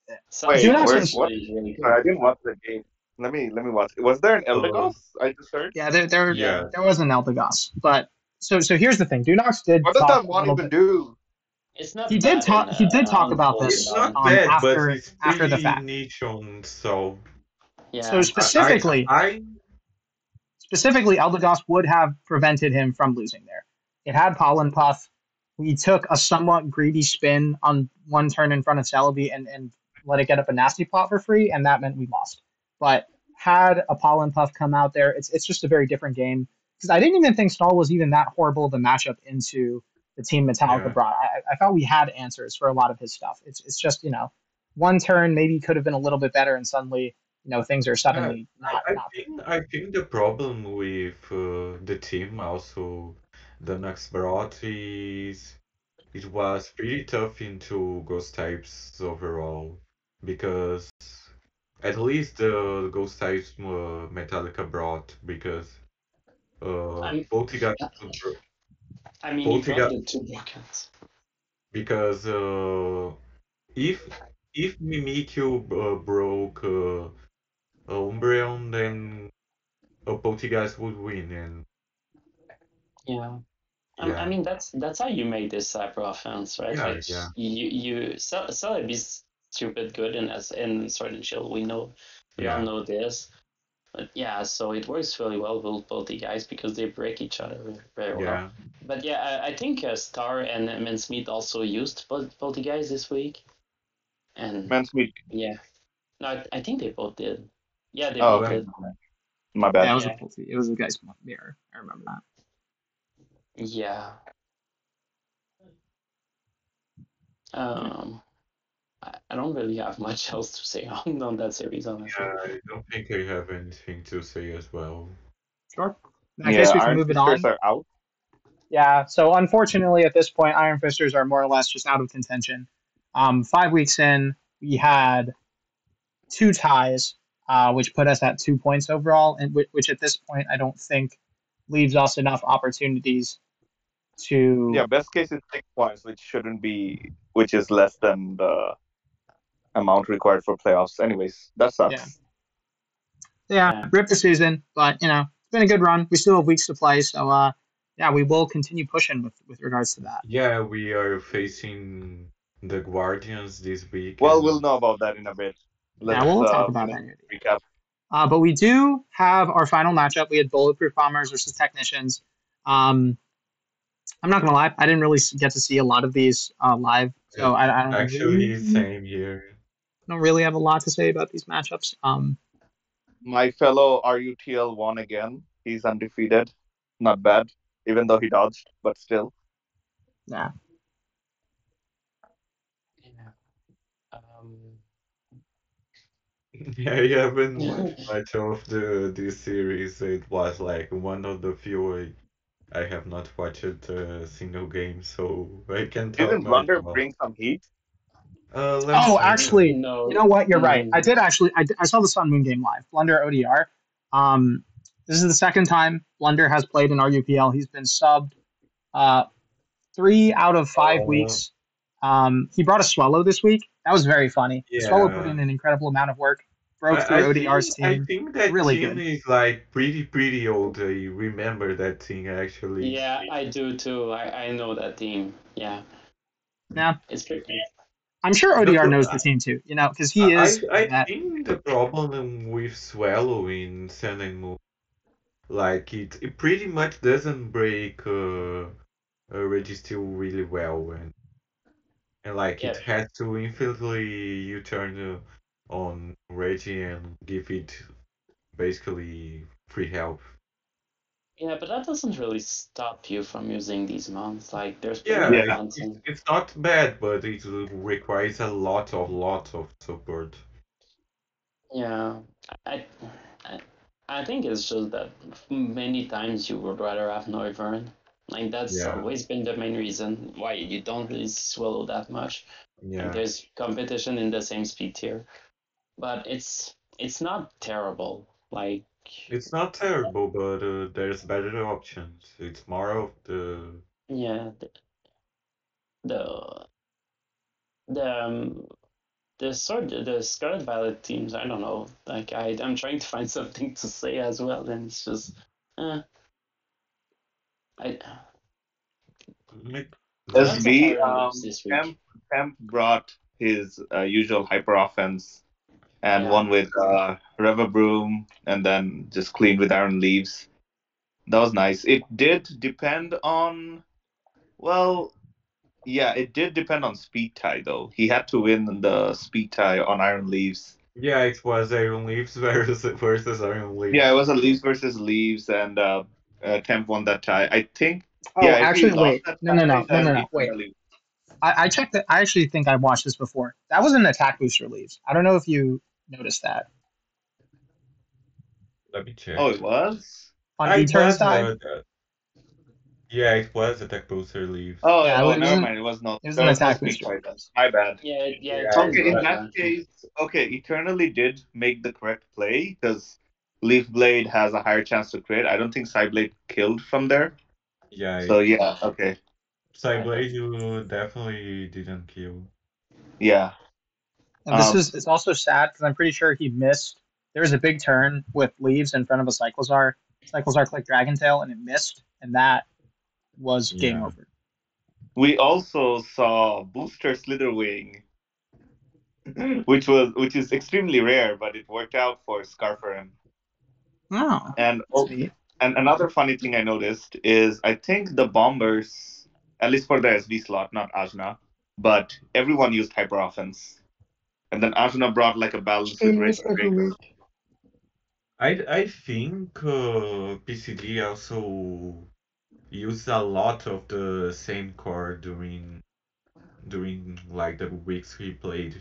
Wait, Dunox where? was What? Really, really good. Sorry, I didn't watch the game. Let me watch. Was there an uh, Eldegoss? I just heard. yeah, yeah. there was an Eldegoss, but so here's the thing. Dunox did What does talk that a one little even bit. do? It's not He did bad in talk. He did talk about It's this not Unfolding. bad, but it's after the pretty fact. niche on so. So Yeah. specifically, Eldegoss would have prevented him from losing there. It had Pollen Puff. We took a somewhat greedy spin on one turn in front of Celebi and let it get up a Nasty Plot for free, and that meant we lost. But had a Pollen Puff come out there, it's just a very different game. Because I didn't even think Stall was even that horrible of a matchup into the team Metallica Yeah. brought. I thought we had answers for a lot of his stuff. It's just, one turn maybe could have been a little bit better, and suddenly, things are Yeah, suddenly not I think the problem with the team also the next brought is it was pretty tough into ghost types overall because at least the ghost types Metallica brought because I'm, Poltegeist I mean, he brought Poltegeist the two Brockens. because if if Mimikyu broke Umbreon then Poltegeist would win and Yeah. I yeah mean, that's how you make this type of offense, right? yeah Like yeah Celebi's stupid good in Sword and Shield. We all yeah know this. But yeah, so it works really well with both the guys because they break each other very well. yeah But yeah, I think Star and Mincemeat also used both the guys this week, and Mincemeat. yeah, no, I think they both did. Yeah, they Oh, both okay. did. My bad. Yeah, it was Yeah. it was a guy's mirror. I remember that. Yeah. I don't really have much else to say on that series, honestly. yeah I don't think I have anything to say as well. Sure. I Yeah, guess we can Iron move it Fisters on. are out. Yeah. So unfortunately, at this point, Iron Fisters are more or less just out of contention. 5 weeks in, we had 2 ties, which put us at 2 points overall, and which at this point I don't think leaves us enough opportunities to. Yeah, best case is 6 points, which is less than the amount required for playoffs. Anyways, that sucks. Yeah. Rip the season, but it's been a good run. We still have weeks to play, so yeah, we will continue pushing with regards to that. Yeah, we are facing the Guardians this week. Well, and we'll know about that in a bit. Yeah, we'll talk about that. Recap. But we do have our final matchup. We had Bulletproof Bombers versus Technicians. I'm not gonna lie, I didn't really get to see a lot of these live, so I don't actually same here. don't really have a lot to say about these matchups. My fellow RUTL won again. He's undefeated. Not bad, even though he dodged, but still. Yeah. Yeah, I haven't watched much of this series. It was like one of the few I have not watched a single game, so I can talk Didn't much Blunder about. bring some heat? Let's Oh, see. actually, No. you know what? You're right. I did actually. I saw the Sun Moon game live. Blunder ODR. This is the second time Blunder has played in RUPL. He's been subbed 3 out of 5 weeks. He brought a Swallow this week. That was very funny. Yeah. Swallow put in an incredible amount of work. Broke through ODR's team. I think that really team good. is like pretty old. I remember that team actually. Yeah, I do too. I know that team. Yeah. Yeah. It's pretty. I'm sure ODR knows the team too, because he is. I think the problem with Swallow in Sun and Moon, like it pretty much doesn't break Registeel really well, and like it has to infinitely you turn on Reggie and give it basically free help. Yeah, but that doesn't really stop you from using these mounts. Like, there's Yeah, plenty of mounts. it's not bad, but it requires a lot of support. Yeah, I think it's just that many times you would rather have Noivern. Like, that's always been the main reason why you don't really Swallow that much. Yeah. Like, there's competition in the same speed tier. But it's it's not terrible. Like, It's not terrible, but there's better options. It's more of the yeah, the the um, the Scarlet Violet teams. I don't know. Like, I'm trying to find something to say as well, and it's just, I make lots of SB, iron leaves this week. Temp brought his usual hyper offense and Yeah. one with Revabroom and then just cleaned with Iron Leaves. That was nice. It did depend on, well, yeah, it did depend on speed tie though. He had to win the speed tie on Iron Leaves. Yeah, it was Iron Leaves versus Iron Yeah, it Leaves. was a Leaves versus Leaves, and Temp won that tie. I think, Oh, yeah, if he actually, lost wait. that No, no, tie, no, no, no, then no. Wait. eternally. I checked it. I actually think I watched this before. That was an attack booster leaves. I don't know if you noticed that Let me check. Oh, it was? on I E-turn was side. yeah, it was Attack Booster Leaves. Yeah, Oh, it never wasn't. mind. It was not. It was There an was no attack speed booster tie leave. then. My bad. Yeah, Yeah, it was Okay, in brought that back. case, okay, Eternally did make the correct play because Leaf Blade has a higher chance to crit. I don't think Psyblade killed from there. yeah. So yeah, okay, Psyblade, you definitely didn't kill. yeah. And this is it's also sad because I'm pretty sure he missed. There was a big turn with leaves in front of a Cyclozar. Cyclozar clicked Dragon Tail and it missed, and that was game Yeah. over. We also saw Booster Slitherwing, which is extremely rare, but it worked out for Scarferim. Oh, And that's neat. and another funny thing I noticed is I think the Bombers, at least for the SV slot, not Ajna, but everyone used Hyper Offense. And then Ajna brought like a balance with Almost Rage every Breaker. week. I think PCD also used a lot of the same core during like the weeks he played.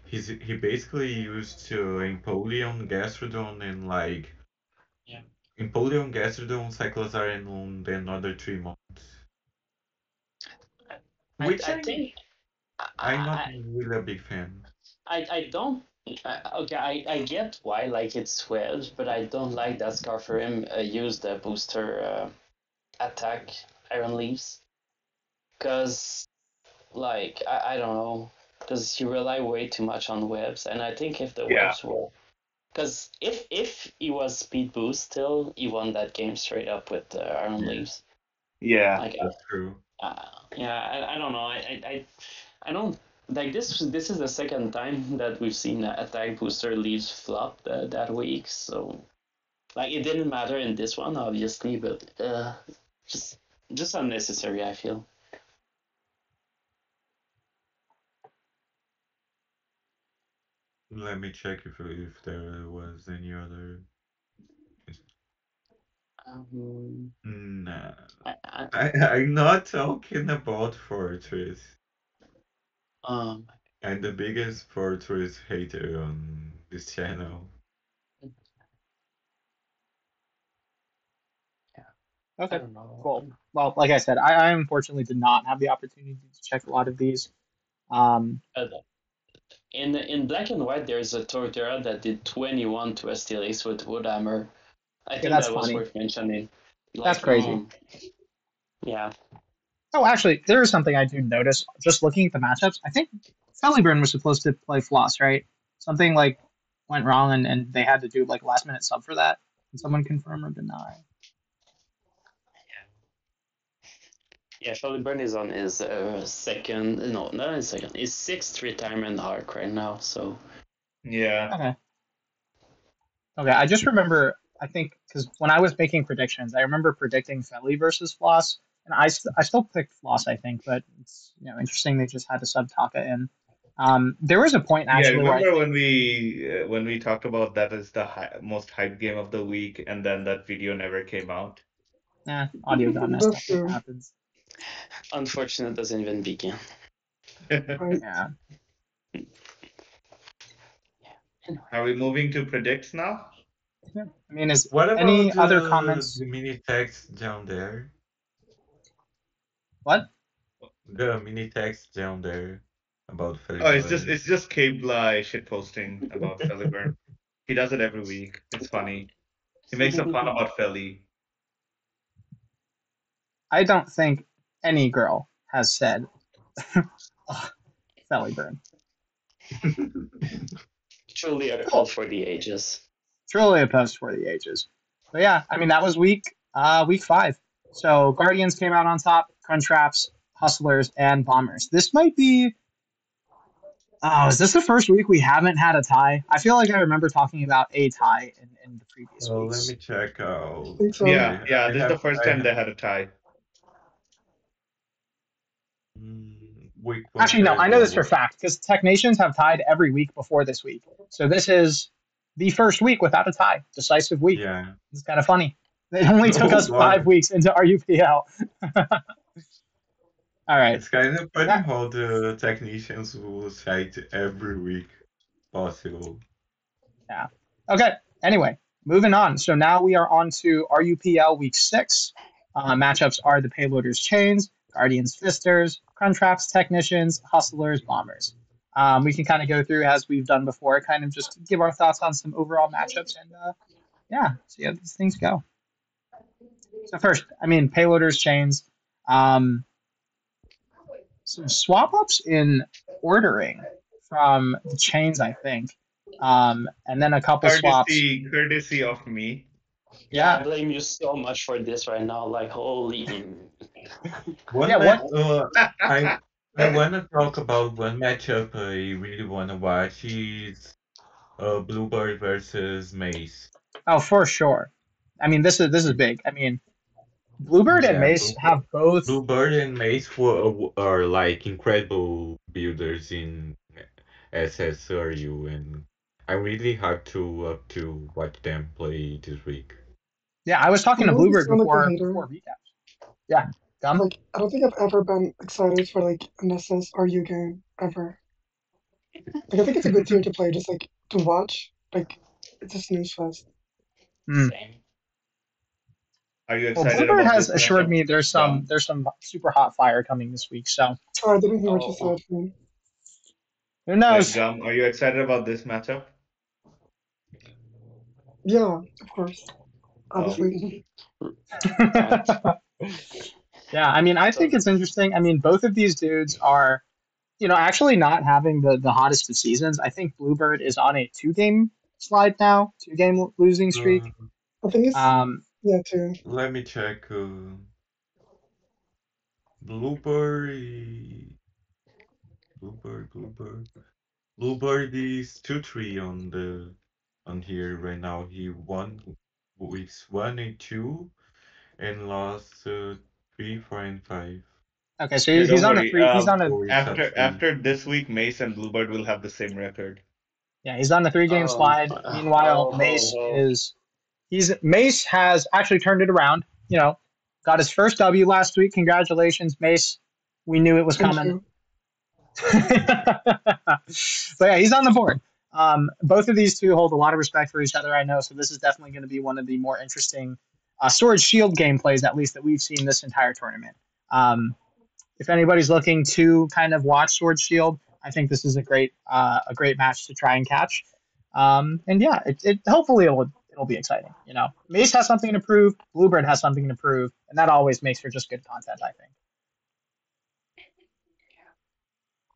He basically used Empoleon, Gastrodon, and like Yeah. Empoleon, Gastrodon, Cyclozar, and then other three months. Which I think I'm not I really a big fan. I don't. Okay, I get why like it's 12, but I don't like that Scar for him use the booster attack Iron Leaves because like I don't know because you rely way too much on webs, and I think if the Yeah. webs were because if he was speed boost still, he won that game straight up with Iron Yeah. Leaves. Yeah. Like That's true. yeah, I don't know. I don't like this. This is the second time that we've seen attack booster leaves flop that week. So like it didn't matter in this one, obviously, but just just unnecessary. I feel. Let me check if there was any other. Um, Nah. I, I, I'm not talking about Fortress. um, I'm the biggest Fortress hater on this channel. I Okay, don't know. cool. Well, like I said, I unfortunately did not have the opportunity to check a lot of these. Uh, in black and white, there's a Torterra that did 21 to a Steel Ace with Woodhammer. I Yeah, think that's that was funny. worth mentioning. That's Like, crazy. yeah. Oh, actually, there is something I do notice just looking at the matchups. I think Fellyburn was supposed to play Floss, right? Something like went wrong, and they had to do like last minute sub for that. Can someone confirm or deny? Yeah, Charlie Burn is on his second, no, not his second, his sixth retirement arc right now. So Yeah. Okay. Okay, I just remember, I think, because when I was making predictions, I remember predicting Felly versus Floss, and I still picked Floss, I think, but it's interesting they just had to sub Taka in. There was a point Yeah, actually where I remember think, when we talked about that as the most hyped game of the week, and then that video never came out? audio got messed That's up. It true. happens. unfortunate doesn't even begin. Right. Yeah. Anyway, Are we moving to predicts now? Yeah. I mean, is What about any other comments? the mini text down there? What? The mini text down there about Oh, Feliburn. it's just Cable shit posting about Feliburn. He does it every week. It's funny. He makes some fun about Philly. I don't think any girl has said, "Ugh, belly burn." Truly a Cool. cult for the ages. Truly a post for the ages. But yeah, I mean that was week 5. So Guardians came out on top, Crunchwraps, Hustlers, and Bombers. This might be. Oh, is this the first week we haven't had a tie? I feel like I remember talking about a tie in the previous Oh, let weeks. me check out. I think so. Yeah, I this is the first I time have they had a tie. week Actually, no, I had know this for a lower. fact because Technations have tied every week before this week. So this is the first week without a tie. Decisive week. Yeah. It's kind of funny. It only took Oh us 5 God. weeks into RUPL. All right. It's kind of funny That, how the technicians will cite every week possible. yeah. Okay. Anyway, moving on. So now we are on to RUPL week 6. Matchups are the Payloaders Chains, Guardians Fisters, Crunchwraps Technicians, Hustlers, Bombers. We can kind of go through as we've done before, kind of just give our thoughts on some overall matchups and yeah, see how these things go. So first, I mean, Payloaders Chains. Some swap ups in ordering from the chains, I think. And then a couple swaps. Courtesy of me. Yeah, I Yeah. blame you so much for this right now. Like, holy. One Yeah, what? I want to talk about one matchup I really want to watch is Bluebird versus Mace. Oh, for sure. I mean, this is big. I mean, Bluebird and Yeah, Mace have both. Bluebird and Mace are like incredible builders in SSRU, and I'm really hyped to watch them play this week. Yeah, I was I talking to know you Bluebird sound like a before hater. recaps. Yeah, Gum. Like, I don't think I've ever been excited for like an SSRU game ever. Like, I think it's a good tier to play, just like to watch. Like, it's a snooze fest. Mm. Same. Are you Well, excited Bluebird about has this assured matchup, me there's Gum? some super hot fire coming this week. So Oh, I didn't hear what you Oh, said, Feen. who knows? Gum, are you excited about this matchup? Yeah, of course. Oh. Obviously. right. Yeah, I mean, I So, think it's interesting. I mean, both of these dudes are, actually not having the hottest of seasons. I think Bluebird is on a 2 game slide now, 2 game losing streak. Uh, I think it's, Um, yeah, too. Let me check. Bluebird, Bluebird. Bluebird is 2-3 on here right now. He won weeks 1 and 2 and lost 3, 4, and 5. okay, so Yeah, he's don't on a worry. 3. He's on a So it's up After this week, Mace and Bluebird will have the same record. yeah, he's on a 3 game slide. Meanwhile, Mace has actually turned it around. Got his first W last week. Congratulations, Mace. We knew it was Thank coming. you. But yeah, he's on the board. Both of these two hold a lot of respect for each other, I know. So this is definitely going to be one of the more interesting Sword Shield gameplays, at least that we've seen this entire tournament. If anybody's looking to kind of watch Sword Shield, I think this is a great match to try and catch. And yeah, it hopefully it'll be exciting. Mace has something to prove, Bluebird has something to prove, and that always makes for just good content, I think.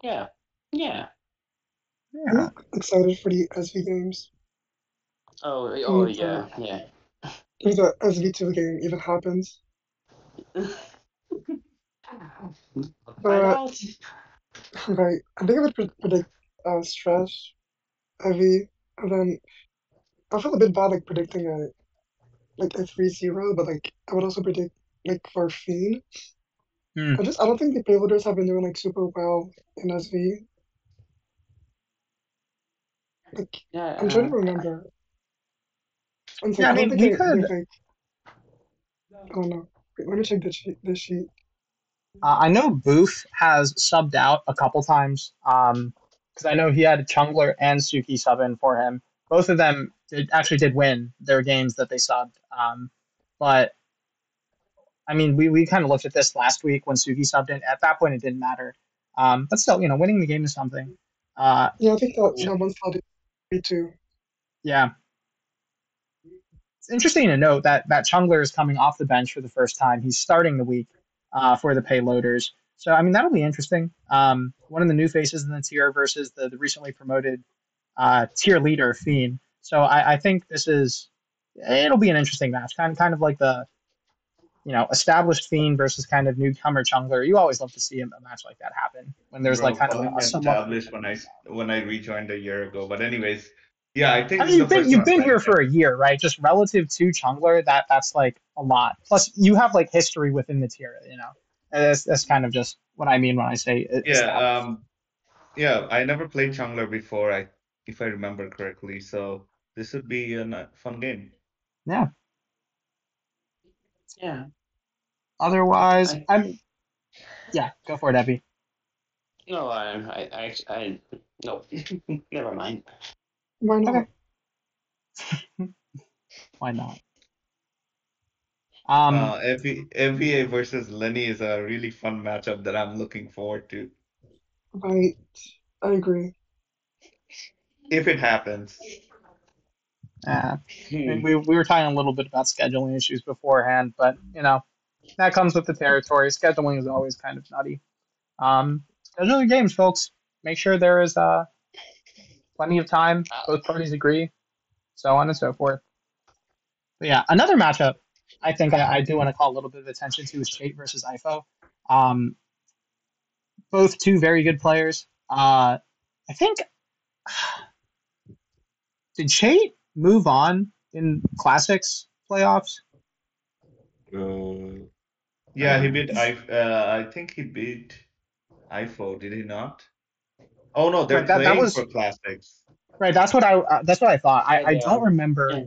yeah. Yeah. Yeah. I'm excited for the SV games. Oh, If, yeah. Yeah. if the SV2 game even happens. Find But, out. right, I think I would predict Stress, Heavy, and then I feel a bit bad like predicting like a 3-0, but like I would also predict like for Feen. Hmm. I don't think the payloaders have been doing like super well in SV. Like Yeah. I'm trying to remember. And it's Yeah, like I I don't mean, think we could. they've like I don't know. Wait, let me check the sheet. I know Booth has subbed out a couple times. Because I know he had Chungler and Suki sub in for him. Both of them did win their games that they subbed. But I mean, we kind of looked at this last week when Suki subbed in. At that point, it didn't matter. But still, winning the game is something. Yeah, I think that So, that one's not me too. yeah. It's interesting to note that Chungler is coming off the bench for the first time. He's starting the week for the payloaders. So, I mean, that'll be interesting. One of the new faces in the tier versus the recently promoted tier leader, Feen. So I think it'll be an interesting match. Kind of like the, established Feen versus kind of newcomer Chungler. You always love to see a match like that happen when there's like Bro, kind of calling a me somewhat. established when I rejoined a year ago. But anyways, yeah, I think I this mean, is the first you've time been that here for a year, right? Just relative to Chungler, that's like a lot. Plus, you have like history within the tier, And that's kind of just what I mean when I say yeah, established. yeah, I never played Chungler before, if I remember correctly. So this would be a fun game. Yeah. Yeah. Otherwise, yeah, go for it, Evie. No, I no, never mind. Why not? Okay. Why not? FVA versus Lenny is a really fun matchup that I'm looking forward to. Right. I agree. If it happens. We were talking a little bit about scheduling issues beforehand, but that comes with the territory. Scheduling is always kind of nutty. Schedule your games, folks. Make sure there is plenty of time. Both parties agree, so on and so forth. But yeah, another matchup I think I do want to call a little bit of attention to is Chait versus IFO. Both two very good players. I think did Chait move on in Classics playoffs? Yeah, he beat I think he beat IFO, did he not? Oh no, they're Right, that playing was for classics. right. That's what I thought. I don't remember. Yeah.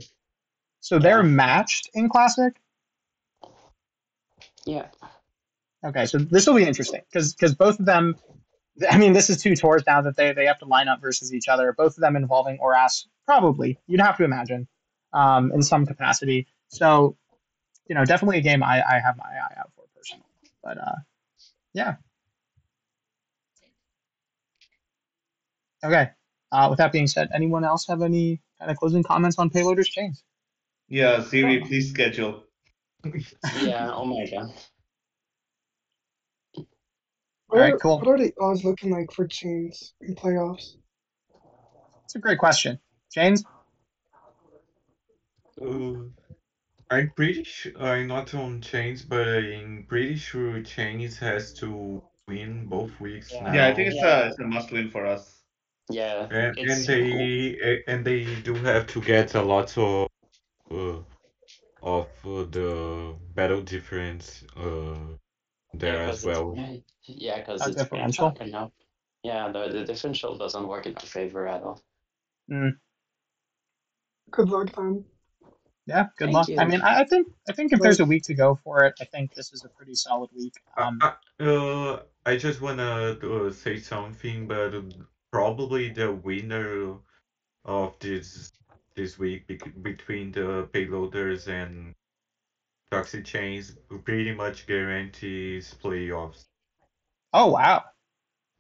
So they're Yeah. matched in Classic. Yeah. Okay, so this will be interesting because both of them. I mean, this is two tours now that they have to line up versus each other. Both of them involving Oras, probably you'd have to imagine, in some capacity. So definitely a game I have my eye out for personally. But yeah. Okay. With that being said, anyone else have any kind of closing comments on Payloaders Chains? Yeah, Siri, please schedule. Yeah. Oh my god. All right, cool. What are the odds looking like for Chains in playoffs? It's a great question. Chains? I'm pretty sure I'm not on Chains, but I'm pretty sure Chains has to win both weeks Yeah. Yeah, I now. think Yeah. it's a must win for us. Yeah. And It's they do have to get a lot uh, of the battle difference there as because it's well. because A it's pretty differential? tough right now. Yeah, the differential doesn't work in our favor at all. Mm, Good luck then. yeah, good Thank luck. I you. mean, I think if there's a week to go for it, I think this is a pretty solid week. I just wanna say something, but probably the winner of this week between the payloaders and toxic chains pretty much guarantees playoffs. Oh wow.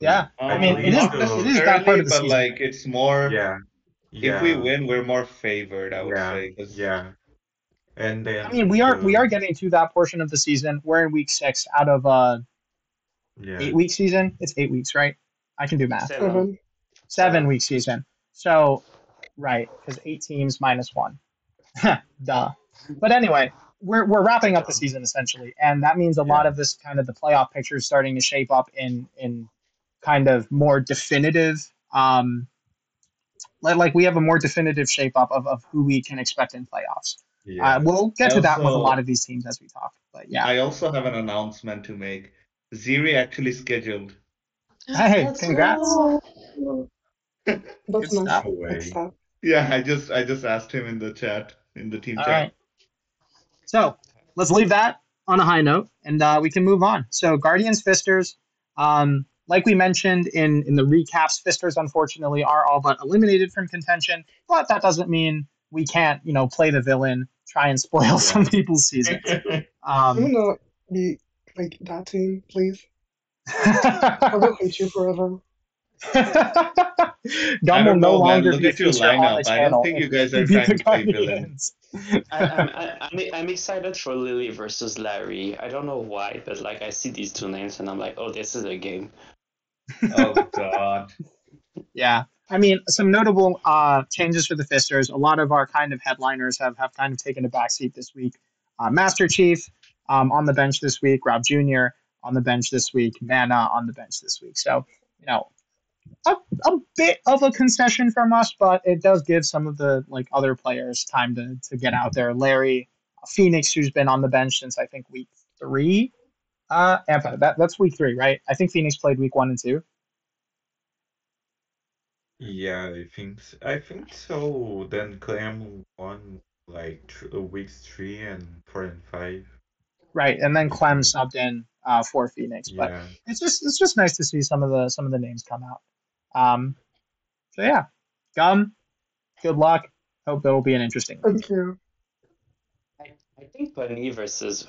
Yeah. I At mean, least, Not it is that part necessarily, of the but season. like it's more. yeah, If we yeah, win, we're more favored, I would yeah, say. 'Cause yeah. And I mean, then we are getting to that portion of the season. We're in week 6 out of yeah, 8-week season. It's 8 weeks, right? I can do math. 7. 7 week season. So right, because 8 teams minus 1. Duh. But anyway, we're wrapping up the season essentially, and that means a yeah, lot of this kind of the playoff picture is starting to shape up in kind of more definitive. Like we have a more definitive shape up of who we can expect in playoffs. yeah. We'll I get to that with a lot also of these teams as we talk. But yeah, I also have an announcement to make. Ziri actually scheduled. hey, Let's congrats, go. Oh, good that's a nice stuff. No next way. step. Yeah, I just asked him in the chat, in the team All chat. right, so let's leave that on a high note, and we can move on. So Guardians Fisters, like we mentioned in the recaps, Fisters unfortunately are all but eliminated from contention, but that doesn't mean we can't play the villain, try and spoil some Yeah. people's seasons. Can we not be like that team, please? I will hate you forever. Gum I will don't no know, man. longer Look be a at your feature on the lineup. I don't channel think if you guys we are beat trying the to play villain. Guardians. I'm excited for Lily versus Larry. I don't know why, but like I see these two names and I'm like, oh, this is a game. Oh God. Yeah. I mean, some notable changes for the Fisters. A lot of our kind of headliners have kind of taken a backseat this week. Master Chief on the bench this week. Rob Jr. on the bench this week. Mana on the bench this week. So, you know, a bit of a concession from us, but it does give some of the like other players time to get out there. Larry, Phoenix, who's been on the bench since I think week 3. Ampha, that's week 3, right? I think Phoenix played week 1 and 2. Yeah, I think so. Then Clem won like weeks 3 and 4 and 5. Right, and then I Clem think. subbed in for Phoenix, but Yeah. it's just nice to see some of the names come out. So yeah, Gum, good luck. Hope it'll be an interesting week. Thank you. I think Bunny versus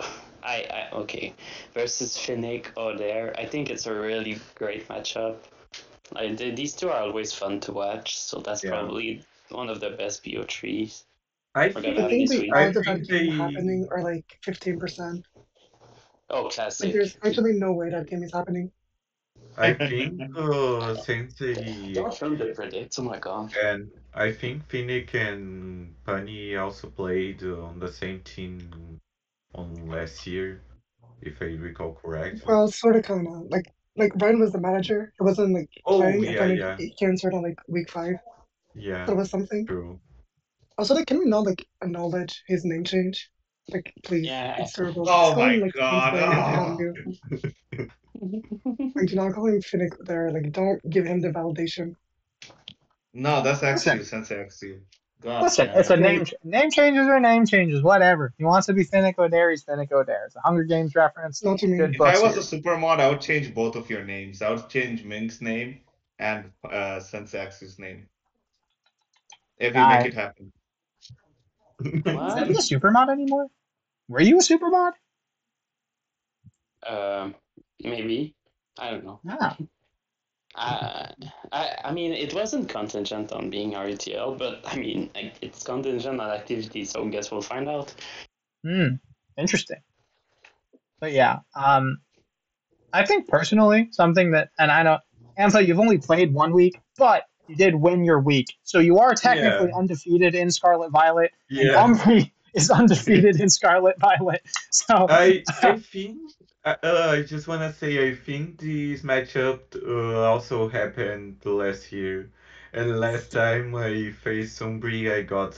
versus Finnick or there. I think it's a really great matchup. Like these two are always fun to watch, so that's Yeah. probably one of the best BO3s. I We're gonna think I have think this the week. I odds of that think game they happening are like 15%. Oh, Like classic. there's actually no way that game is happening. I think since they Don't film the predicts. Oh my god. and I think Finnick and Bunny also played on the same team on last year, if I recall correctly. Well, sort of, kind of. Like Ryan was the manager. It wasn't like Oh playing, and yeah, then yeah, he canceled on like week 5. yeah, So it was something. true. Also, like, can we not like acknowledge his name change? Like, please, Yeah. it's terrible. Just Oh call him my like God. Kingsway if you want Oh. to. Like, do not call him Finnick there. Like, don't give him the validation. No, that's Listen, Axie, Sensei Axie. God listen, damn it's a it. Okay, name changes or name changes, whatever. He wants to be Finnick O'Dare, he's Finnick O'Dare. It's a Hunger Games reference. not to me. Good If I books was here. a super mod, I would change both of your names. I would change Mink's name and Sensei Axie's name. If you make Uh, it happen. is that What? a supermod anymore? Were you a supermod? Maybe. I don't know. Ah, I mean, it wasn't contingent on being RETL, but I mean, like, it's contingent on activity, so I guess we'll find out. interesting. But yeah, I think personally something that, and I know, Ampha, you've only played 1 week, but you did win your week, so you are technically Yeah, undefeated in Scarlet Violet, and yeah. Omri is undefeated in Scarlet Violet. So I think I just wanna say I think this matchup also happened last year, and last time I faced Sombri, I got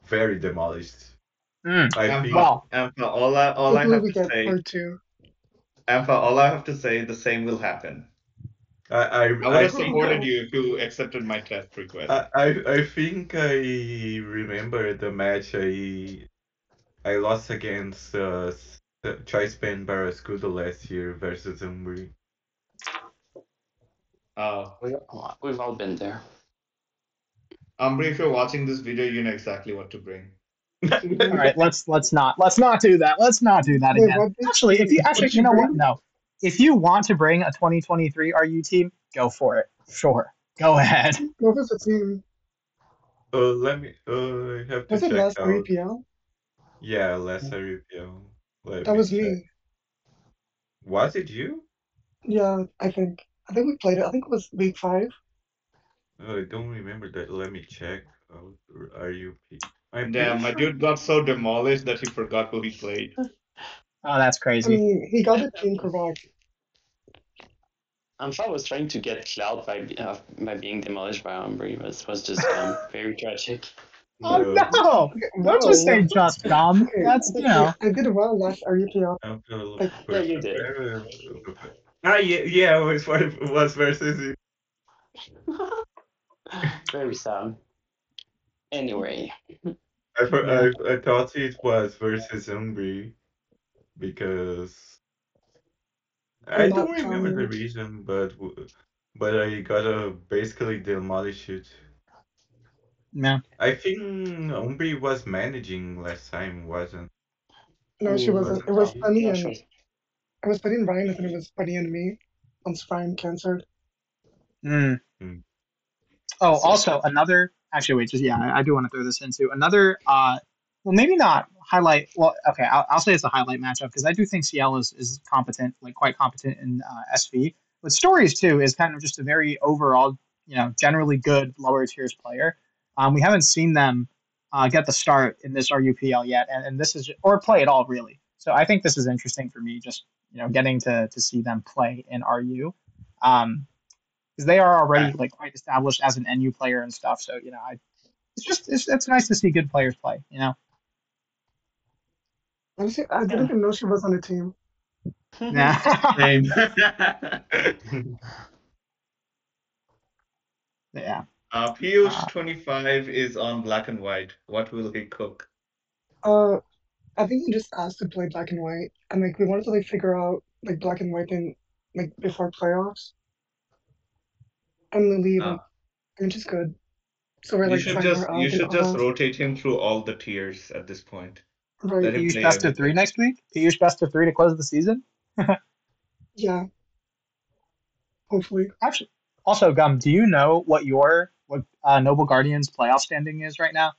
very demolished. I think Ampha, well, Ampha, all I Hopefully, have we to get say, part 2. Ampha, all I have to say, the same will happen. I I would I have think supported you if you accepted my test request. I think I remember the match I lost against Choice-Band Barracuda last year versus Umbri. We've all been there. Ambri, if you're watching this video, you know exactly what to bring. all right, let's not do that. Let's not do that Wait, again. what? Actually, if you What actually, did you you know what? bring? No, if you want to bring a 2023 RU team, go for it. Sure, go ahead. What was the team? Let me I have to Was it check last out. REPL? Yeah, last RPL. Let That me was check. me. Was it you? Yeah, I think. I think we played it. I think it was week 5. I don't remember that. Let me check out RUP. I'm pretty Damn, my sure. dude got so demolished that he forgot who he played. Oh, that's I crazy. mean, he got the team correct. Ampha was trying to get clout by being demolished by Umbri, but was just very tragic. Oh No. no! Okay, Don't just say wow. just gum. Okay, That's okay, I did well last REPL. Like, Yeah, you did. Yeah, it was versus you. Very sad. Anyway, yeah. I thought it was versus Umbri because I'm I not don't remember the trying. reason, but I gotta basically demolish it. Yeah. I think Umbri was managing last time, wasn't No, she wasn't. wasn't It was she? Funny not and sure. it was Funny and Ryan, and then it was Funny and me. Once Ryan canceled. Mm. Mm. Oh, So- also another. Actually, wait. Just I do want to throw this into another. Well, maybe not highlight. Well, okay, I'll say it's a highlight matchup because I do think CL is competent, like quite competent in SV. But Stories too is kind of just a very overall, generally good lower tiers player. We haven't seen them get the start in this RUPL yet, and this is or play at all really. So I think this is interesting for me, just getting to see them play in RU. Because they are already like quite established as an NU player and stuff. So it's nice to see good players play. Honestly, I didn't even know she was on the team. Yeah. Same. Yeah. Piyush 25 is on Black and White. What will he cook? I think he just asked to play black and white, and like we wanted to like figure out like black and white in like before playoffs, and Lily like which is good. So we're You like should trying her out in just RS. rotate him through all the tiers at this point. Let Right. him Piyush play best of three everything. next week. Piyush best of three to close the season. Yeah. Hopefully. Actually, also Gum, do you know what Noble Guardian's playoff standing is right now?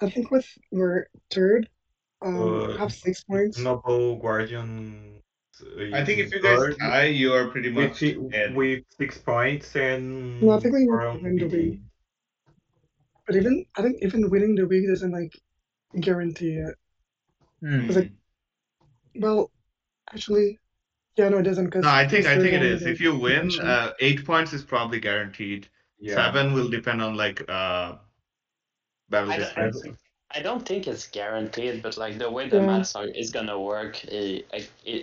I think we're third. Have 6 points. Noble Guardian. I think if you guys tie, you are pretty much in. With 6 points and No, I think we need to around win the league. BT. But I think even winning the league doesn't like guarantee it. It's like, well, actually, yeah, no, it doesn't. Because No, I think it is. If you win, 8 points is probably guaranteed. Yeah. 7 will depend on like battle discrepancy. I don't think it's guaranteed, but like the way the maths is gonna work, 8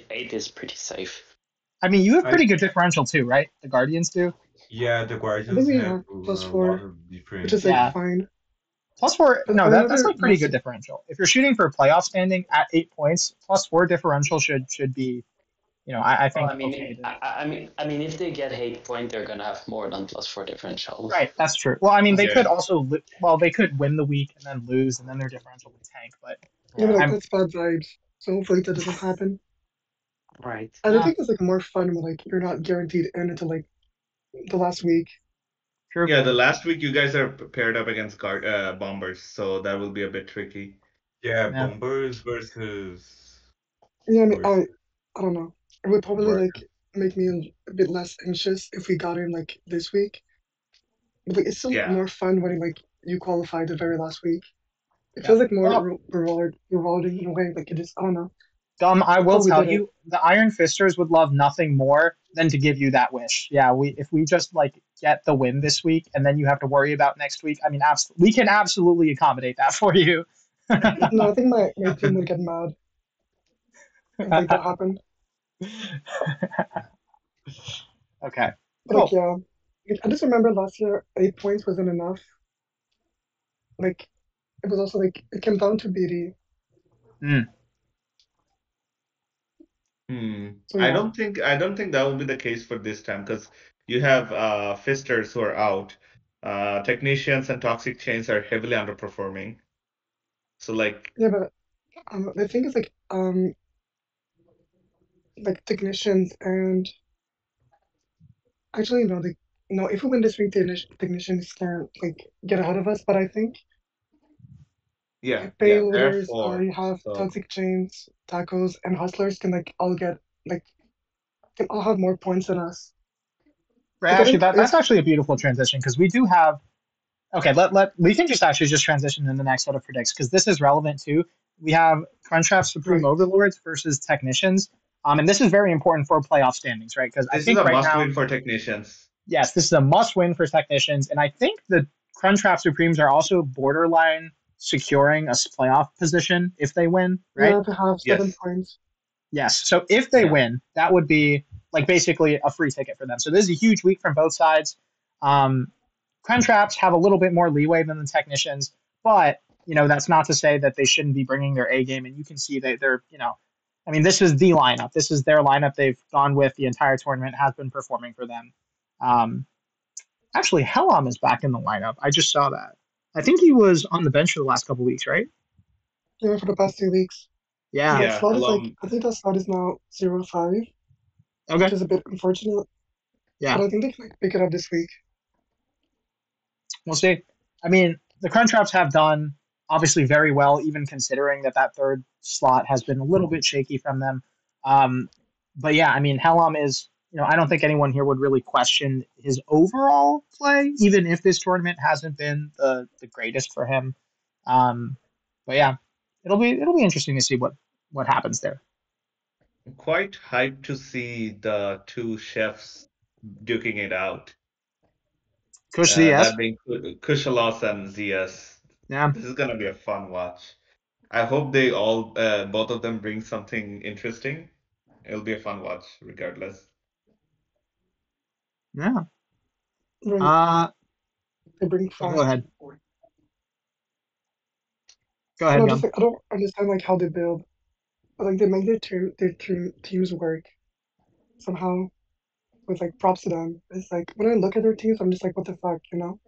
is pretty safe. I mean, you have pretty good differential too, right? The Guardians do. Yeah, the I Guardians think we have have plus a 4, lot of different. which is like fine. +4, But no, that's another like pretty good differential. If you're shooting for a playoff standing at 8 points, +4 differential should be, I think. I mean, if they get 8 points, they're gonna have more than +4 differential. Right, that's true. Well, I mean, they could also, they could win the week and then lose, and then their differential would tank. But yeah, but like that's bad vibes. So hopefully that doesn't happen. Right. And I think it's like more fun when like you're not guaranteed in until like the last week. True. Yeah, the last week you guys are paired up against Bombers, so that will be a bit tricky. Yeah, Bombers versus. Yeah, I mean, I don't know. It would probably like make me a bit less anxious if we got in like this week. But like, it's still more fun when like you qualify the very last week. It feels like more rewarding in a way. Like it is. I don't know. Gum, I will tell you, the Iron Fisters would love nothing more than to give you that wish. Yeah, if we just like get the win this week, and then you have to worry about next week. I mean, we can absolutely accommodate that for you. No, I think my team would get mad if like that happened. Okay. But like, yeah, I just remember last year 8 points wasn't enough. Like, it was also like it came down to BD. So, yeah. I don't think that will be the case for this time because you have Fisters who are out. Technicians and Toxic Chains are heavily underperforming. So like yeah, but the thing is like Technicians and actually no, if we win this week, Technicians can like get ahead of us. But I think payloaders, you have Toxic Chains, Tacos, and Hustlers can like all get like can all have more points than us. Right, actually, that's actually a beautiful transition because we do have. Okay, we can just transition in the next set of predicts because this is relevant too. We have Crunchtrap Supreme Overlords versus Technicians, and this is very important for playoff standings, right? Because I think this is a must-win for Technicians. Yes, this is a must-win for Technicians, and I think the Crunchtrap Supremes are also borderline securing a playoff position if they win, right? Yeah, to have 7 points. Yes, so if they win, that would be like basically a free ticket for them. So this is a huge week from both sides. Crunchtraps have a little bit more leeway than the Technicians, but that's not to say that they shouldn't be bringing their A game. And you can see that they're, I mean, this is the lineup. This is their lineup. They've gone with the entire tournament. Has been performing for them. Actually, Hellam is back in the lineup. I just saw that. I think he was on the bench for the last couple of weeks, right? Yeah, for the past 2 weeks. Yeah. Slot is I think that slot is now 0-5. Okay. Which is a bit unfortunate. Yeah, But I think they can like, pick it up this week. we'll see. I mean, the Crunchwraps have done obviously very well, even considering that third slot has been a little bit shaky from them. Um, but yeah, I mean, Hellam is, I don't think anyone here would really question his overall play, even if this tournament hasn't been the greatest for him. Um, but yeah, it'll be interesting to see what happens there. Quite hyped to see the two chefs duking it out. Kush ZS, That being Kushalos and ZS. yeah, This is gonna be a fun watch. I hope they all, both of them, bring something interesting. It'll be a fun watch, regardless. yeah. Right. Uh, They bring go fast. ahead, go No, ahead, just Gun. like I don't understand like how they build. But, like they make teams work somehow with like props to them. It's like when I look at their teams, I'm just like, what the fuck, you know?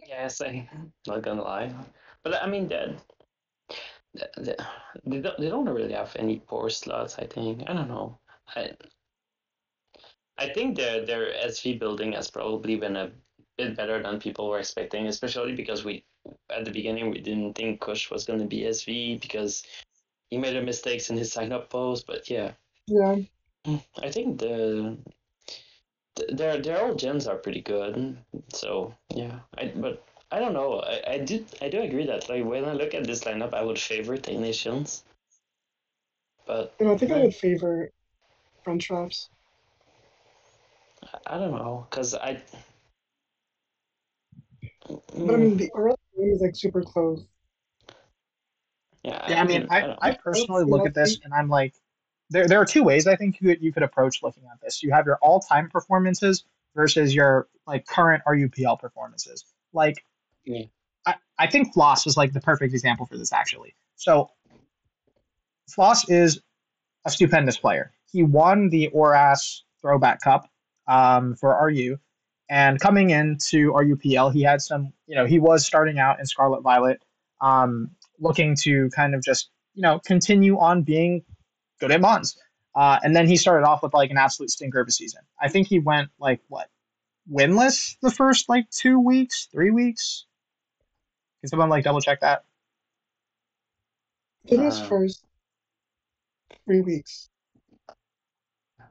Yes, I'm not gonna lie. But I mean, they, they don't really have any poor slots, I think. I don't know. I I think their SV building has probably been a bit better than people were expecting, especially because we at the beginning we didn't think Kush was gonna be SV because he made a mistakes in his sign up post. But yeah, Yeah, I think their old gens are pretty good. So yeah, but I don't know. I do agree that like when I look at this lineup, I would favor technicians, but and I think I would favor front traps. I don't know because But I mm, mean, the Earl game is like super close. Yeah, I mean, I don't I know. I don't personally see look at last this week. and I'm like, there are two ways I think you could approach looking at this. You have your all time performances versus your like current RUPL performances. Like, Yeah. I think Floss is like the perfect example for this actually. So Floss is a stupendous player. He won the ORAS Throwback Cup for RU. And coming into RUPL, he had some, he was starting out in Scarlet Violet, looking to kind of just, continue on being good at Mons. And then he started off with like an absolute stinker of a season. I think he went like, what, winless the first like 2 weeks, 3 weeks? Can someone like double check that? I think it was Uh, first 3 weeks.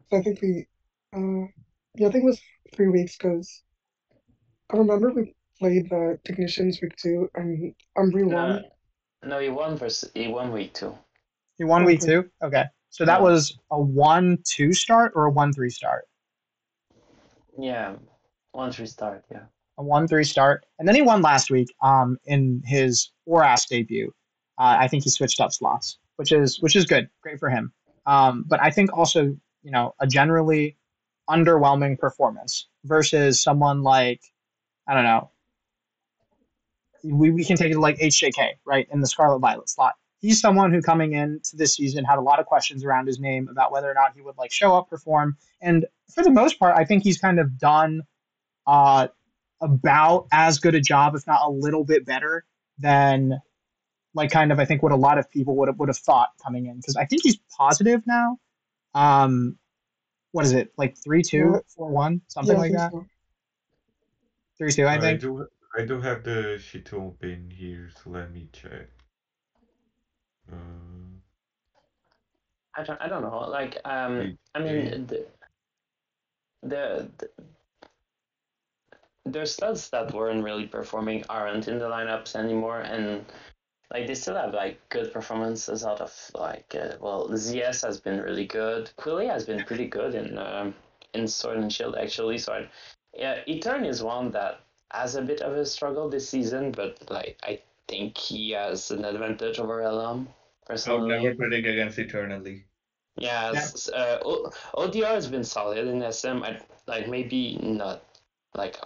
So I think yeah, I think it was 3 weeks because I remember we played the technicians week 2 and Umbri no, won. no, he won week two. He won week Okay. two? Okay. So that Yeah, was a 1-2 start or a 1-3 start? yeah, once restart. Yeah, A 1-3 start, and then he won last week. In his ORAS debut, I think he switched up slots, which is good, great for him. But I think also a generally underwhelming performance versus someone like I don't know. We can take it like HJK, right, in the Scarlet Violet slot. He's someone who coming into this season had a lot of questions around his name about whether or not he would like show up, perform, and for the most part, I think he's kind of done uh, about as good a job, if not a little bit better than like kind of I think what a lot of people would have thought coming in because I think he's positive now. Um, what is it like 3-2, Yeah, 4-1, something yeah, I like think that? so. 3-2, I I think. do I do have the sheet open here, so let me check. Uh, I don't know. Like I HK. mean the there's studs that weren't really performing aren't in the lineups anymore, and like they still have like good performances out of like well ZS has been really good. Quilly has been pretty good in Sword and Shield actually. So yeah, Etern is one that has a bit of a struggle this season, but like I think he has an advantage over LM I would never personally. predict against Eternally. Yeah, Yeah, ODR has been solid in SM. Like maybe not like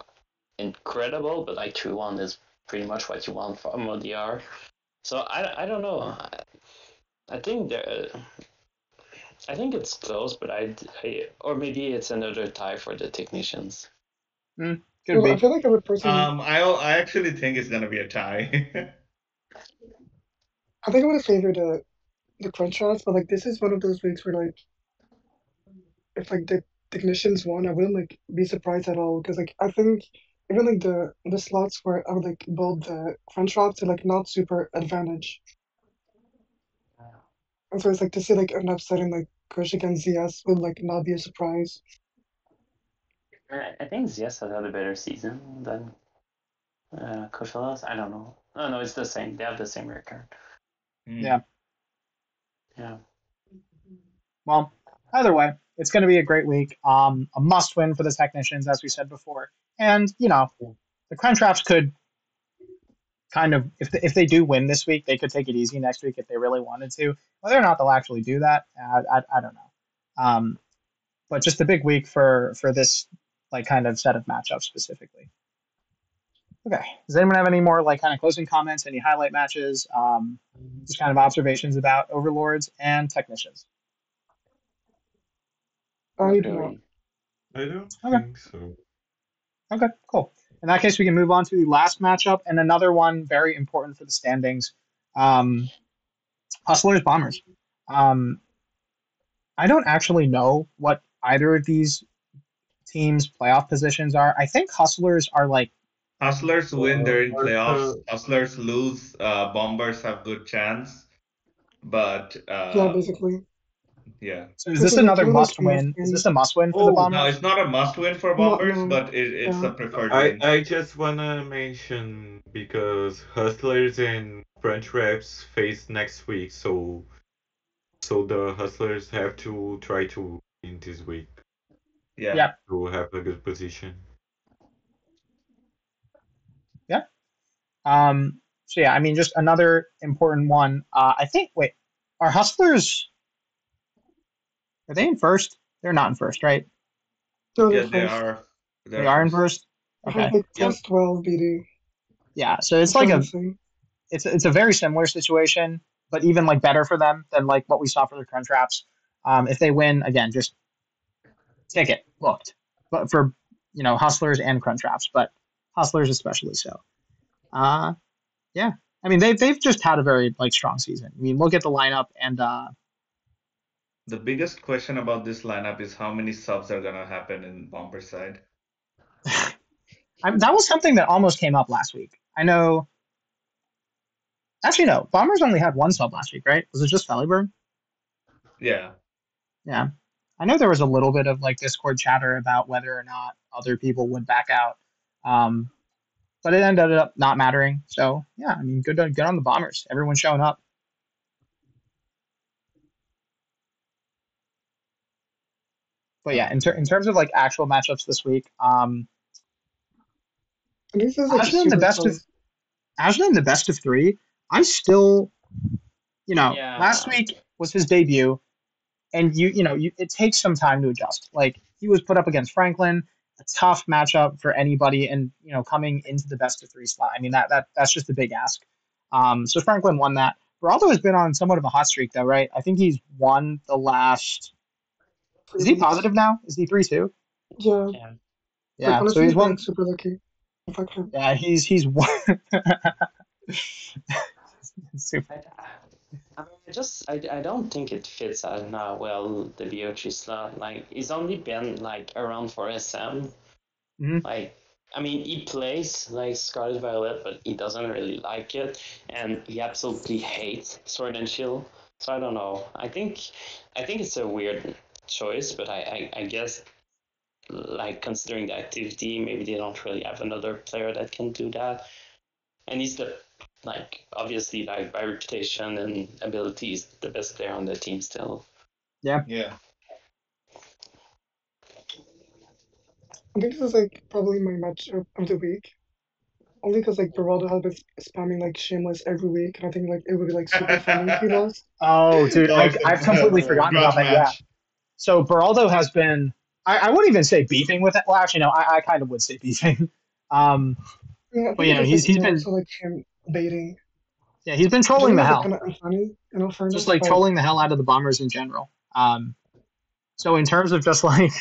incredible, but like 3-1 is pretty much what you want from ODR. So I don't know. I think I think it's close, but or maybe it's another tie for the technicians. could Well, I be. feel like I would personally, I actually think it's gonna be a tie. I think I would have favored the crunch shots, but like this is one of those weeks where like if like Technicians won, I wouldn't like be surprised at all because like I think even like the slots where I would like build the crunch wrap to like not super advantage. And so it's like to see like an upsetting like Kush against ZS would like not be a surprise. I think ZS has had a better season than Kushalas. I don't know. Oh no, it's the same. They have the same record. Yeah. Yeah. Well, either way, it's going to be a great week. A must win for the technicians, as we said before. And, the Crunchwraps could kind of, if they do win this week, they could take it easy next week if they really wanted to. Whether or not they'll actually do that, I don't know. But just a big week for this like kind of set of matchups specifically. Okay. Does anyone have any more like kind of closing comments? Any highlight matches? Just kind of observations about Overlords and Technicians. I do not. I don't Okay. think so. Okay, cool. In that case, we can move on to the last matchup and another one very important for the standings. Hustlers Bombers. I don't actually know what either of these teams' playoff positions are. I think Hustlers are like Hustlers win, they're in playoffs. Hustlers- Hustlers lose, Bombers have good chance. But Yeah, basically. yeah. So is This this is like another kind of like must win? Is this a must win for the Oh, No, Bombers? it's not a must win for Not- Bombers, no, but it's yeah. a preferred win. I just wanna mention because Hustlers and French Reps face next week, so the Hustlers have to try to win this week Yeah. Yep. to have a good position. Yep. So yeah, I mean, just another important one. I think. Wait, are Hustlers? Are they in first? They're not in first, right? No, Yeah, they're they first. are. They are in first. I have Okay. like plus 12 BD. Yeah. So it's I'm like trying a to see. it's a very similar situation, but even like better for them than like what we saw for the Crunchwraps. If they win again, just ticket booked, but for Hustlers and Crunchwraps, but Hustlers especially so. Yeah, I mean they've just had a very like strong season. I mean look at the lineup and The biggest question about this lineup is how many subs are gonna happen in Bomber side. that was something that almost came up last week. I know. Actually, no. Bombers only had one sub last week, right? Was it just Fellyburn? Yeah. Yeah. I know there was a little bit of like Discord chatter about whether or not other people would back out. But it ended up not mattering. So yeah, I mean, good on the Bombers. Everyone's showing up. But yeah, in terms of like actual matchups this week, And this is like actually in the super best close. of three, I still, Yeah. last week was his debut, and it takes some time to adjust. Like he was put up against Franklin, a tough matchup for anybody, and coming into the best of three slot. I mean that's just a big ask. So Franklin won that. Beraldo has been on somewhat of a hot streak though, right? I think he's won the last. Is he positive now? Is he 3-2? Yeah. Yeah. Yeah. Like, honestly, So he's won. like, super lucky. Fuck him. Yeah, he's won. Super. I don't think it fits well the BO3 slot. Like he's only been like around for SM. Mhm. Like I mean he plays like Scarlet Violet, but he doesn't really like it, and he absolutely hates Sword and Shield. So I don't know. I think it's a weird choice, but I guess like considering the activity, maybe they don't really have another player that can do that. And he's the obviously like by reputation and abilities the best player on the team still. Yeah. Yeah. I think this is like probably my match of the week. Only because like Beraldo has been spamming like Shameless every week, and I think like it would be like super funny if he lost. Oh, dude, I've completely forgotten about that. Yeah. So Beraldo has been. I wouldn't even say beefing with it. Well, actually, no. I kind of would say beefing. Yeah, I But think it's he's just, like, been. also like him baiting. Yeah, he's been Which I trolling think the is like hell. kind of unfunny, fairness. Just like but trolling the hell out of the Bombers in general. So in terms of just like,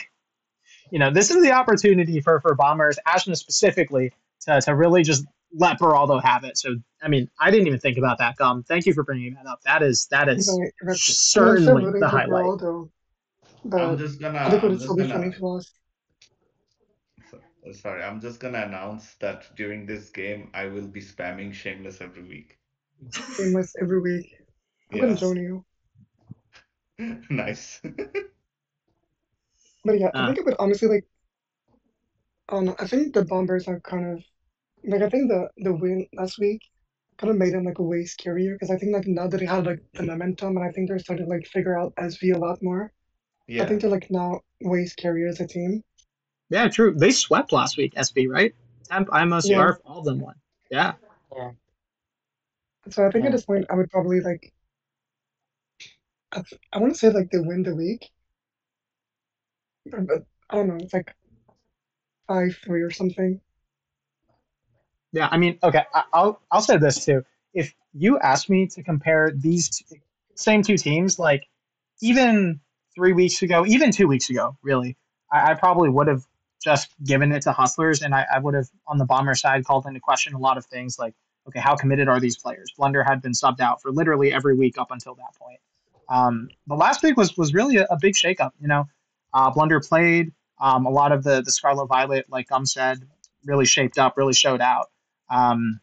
this is the opportunity for Bombers, Ashna specifically, to really just let Beraldo have it. So I mean, I didn't even think about that. Gum. Thank you for bringing that up. That is like, I'm still certainly rooting the for highlight. Beraldo. I'm but just gonna I think it I'm would still just be funny gonna if he lost. sorry, I'm just gonna announce that during this game I will be spamming Shameless every week. Shameless every week. I'm gonna Yes. join you. Nice. But yeah, I Uh, think it would honestly like. I don't know. I think the Bombers are kind of like I think the win last week kind of made them like way scarier because I think like now that they had like the momentum and I think they're starting to like figure out SV a lot more. I Yeah. think they're like now way scarier as a team. yeah, true. They swept last week, SB, right? Temp, IMO, Yeah. Scarf, all of them won. Yeah. Yeah. So I think at Yeah. this point I would probably like I want to say like they win the week, but I don't know. It's like 5-3 or something. Yeah, I mean, okay, I'll say this too. If you asked me to compare these same two teams, like even 3 weeks ago, even 2 weeks ago, really, I probably would have just given it to Hustlers, and I would have on the Bomber side called into question a lot of things like, okay, how committed are these players? Blunder had been subbed out for literally every week up until that point. But last week was really a big shakeup. Blunder played. A lot of the Scarlet Violet, like Gum said, really shaped up, really showed out. Um,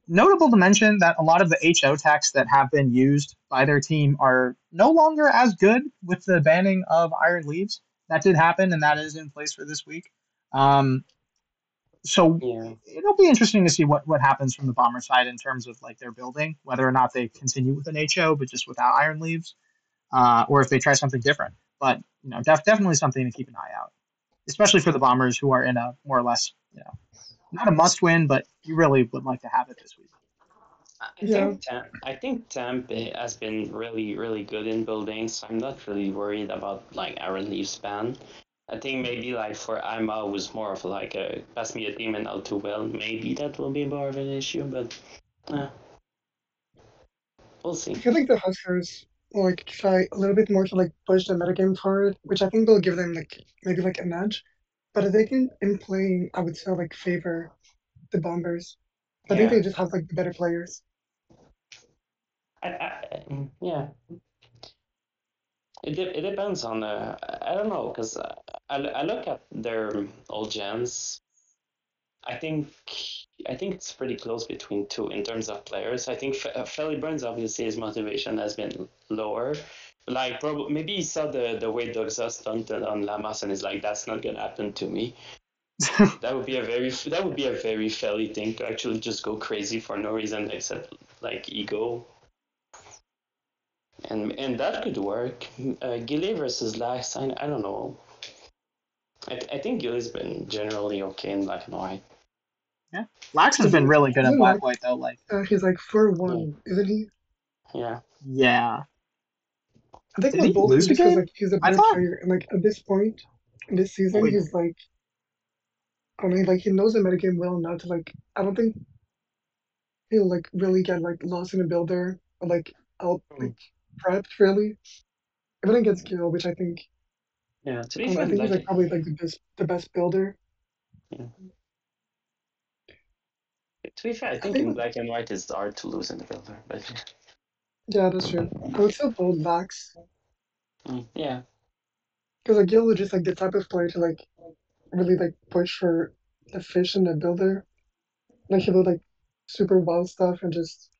Notable to mention that a lot of the HO techs that have been used by their team are no longer as good with the banning of Iron Leaves. That did happen, and that is in place for this week. Um, so Yeah. it'll be interesting to see what happens from the Bomber side in terms of like their building, whether or not they continue with an HO but just without Iron Leaves, or if they try something different. But definitely something to keep an eye out, especially for the Bombers who are in a more or less not a must win, but you really would like to have it this week. Yeah. I think Tampa has been really really good in building, so I'm not really worried about like Aaron Leaf's ban. I think maybe like for Ima was more of like a pass me a team and I'll do well. Maybe that will be more of an issue, but we'll see. I feel like the Huskers will like try a little bit more to like push the metagame forward, which I think will give them like maybe like an edge. But I think in playing, I would still like favor the Bombers. I think they just have like the better players. Yeah. It depends on I don't know because I look at their old gens. I think it's pretty close between two in terms of players. I think Felly Burns obviously his motivation has been lower. Like probably maybe he saw the way Doxa stunted on Lamas and is like that's not gonna happen to me. That would be a very Felly thing to actually just go crazy for no reason except like ego. And that could work. Gilly versus Lax, I don't know. I think Gilly's been generally okay in black and white. Yeah, Lax has been really good in Isn't black like white though. Like, he's like 4-1, isn't he? Yeah. yeah, I think did with he both lose a just because game? like he's a I better thought. player and like at this point in this season Wait, he's like I mean like he knows the metagame well enough to like I don't think he'll like really get like lost in a builder or like out like prepped really. Everything gets killed, which I think Yeah. To be I fair, think he's black. like probably like the best builder. Yeah. To be fair, I I think in think black and white it's hard to lose in the builder, but yeah, that's true. I would still vote Vax yeah. because like Gil is just like the type of player to like really like push for the fish in the builder. Like he will like super wild stuff and just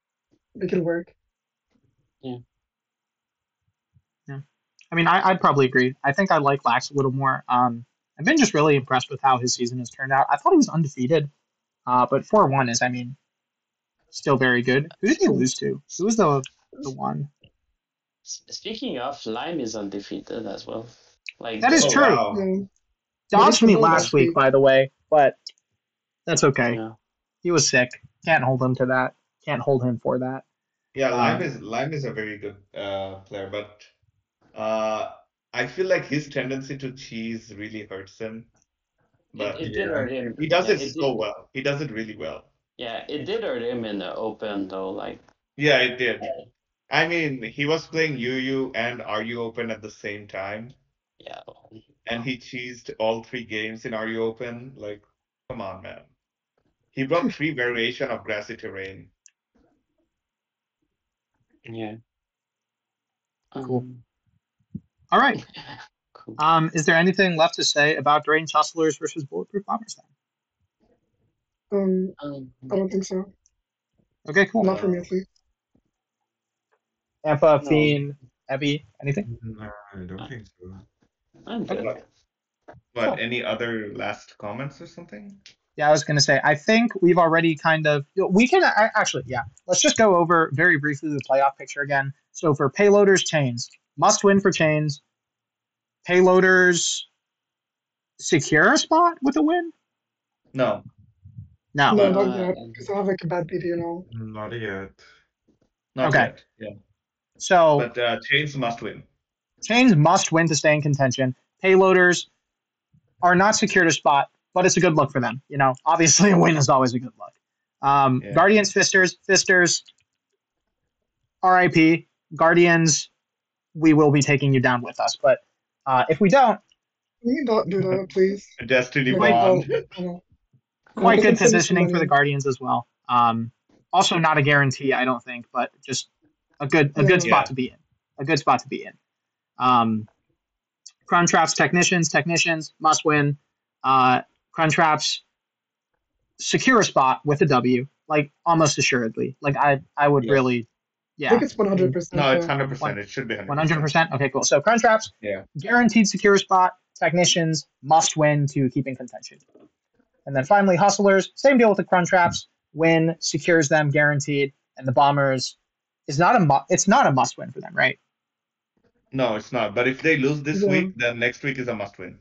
make it work. Yeah. yeah. I mean, I'd probably agree. I think I like Lax a little more. I've been just really impressed with how his season has turned out. I thought he was undefeated, but 4-1 is, I mean, still very good. Who did he lose to? Who was the one? Speaking of, Lime is undefeated as well. Like That is Oh true. wow. Yeah. But he Dodged me struggled last last week, week. by the way, but that's okay. yeah. He was sick. Can't hold him to that. Can't hold him for that. Yeah, Uh, Lime is a very good player, but uh, I feel like his tendency to cheese really hurts him. But It did hurt him. he does Yeah, it it so did. well. He does it really well. Yeah, it did hurt him in the open though. Like, Yeah, it did. I mean, he was playing UU and RU Open at the same time, yeah, and he cheesed all three games in RU Open. Like, come on, man. He brought three variation of grassy terrain. yeah. Cool. All right. Cool. Is there anything left to say about Drained Hustlers versus Bulletproof Bombers then? I don't think so. Okay, cool. Not for me at least. Ampha, No. Feen, Evie, anything? No, I don't think so. I'm good. Okay. But Cool. any other last comments or something? Yeah, I was going to say, I think we've already kind of, we can actually, yeah, let's just go over very briefly the playoff picture again. So for payloaders, chains, must win for chains. Payloaders secure a spot with a win? No, No. No, Uh, not yet. Because I have like a bad BD and all. Not yet. not Okay. yet. Yeah, So but chains must win. chains must win to stay in contention. Payloaders are not secured a spot, but it's a good look for them. You know, obviously a win is always a good look. Yeah. Guardians, Fisters, RIP. Guardians, we will be taking you down with us. But if we don't, Can you not do that, please? A Destiny Wait, bond. quite good It's gonna save us some positioning for the money. Guardians as well. Also not a guarantee, I don't think, but just a good Yeah. spot to be in. A good spot to be in. Cruntraps, Technicians must win. Cruntraps secure a spot with a W, like almost assuredly. Like I would Yes. really, I think yeah, it's 100%. No, it's yeah. 100%. It should be 100%. 100%. Okay, cool. So Cruntraps, Yeah. guaranteed secure spot. Technicians must win to keep in contention. And then finally, Hustlers, same deal with the Cruntraps. Win secures them guaranteed, and the Bombers is not it's not a must win for them, right? No, it's not. But if they lose this Yeah. week, then next week is a must win.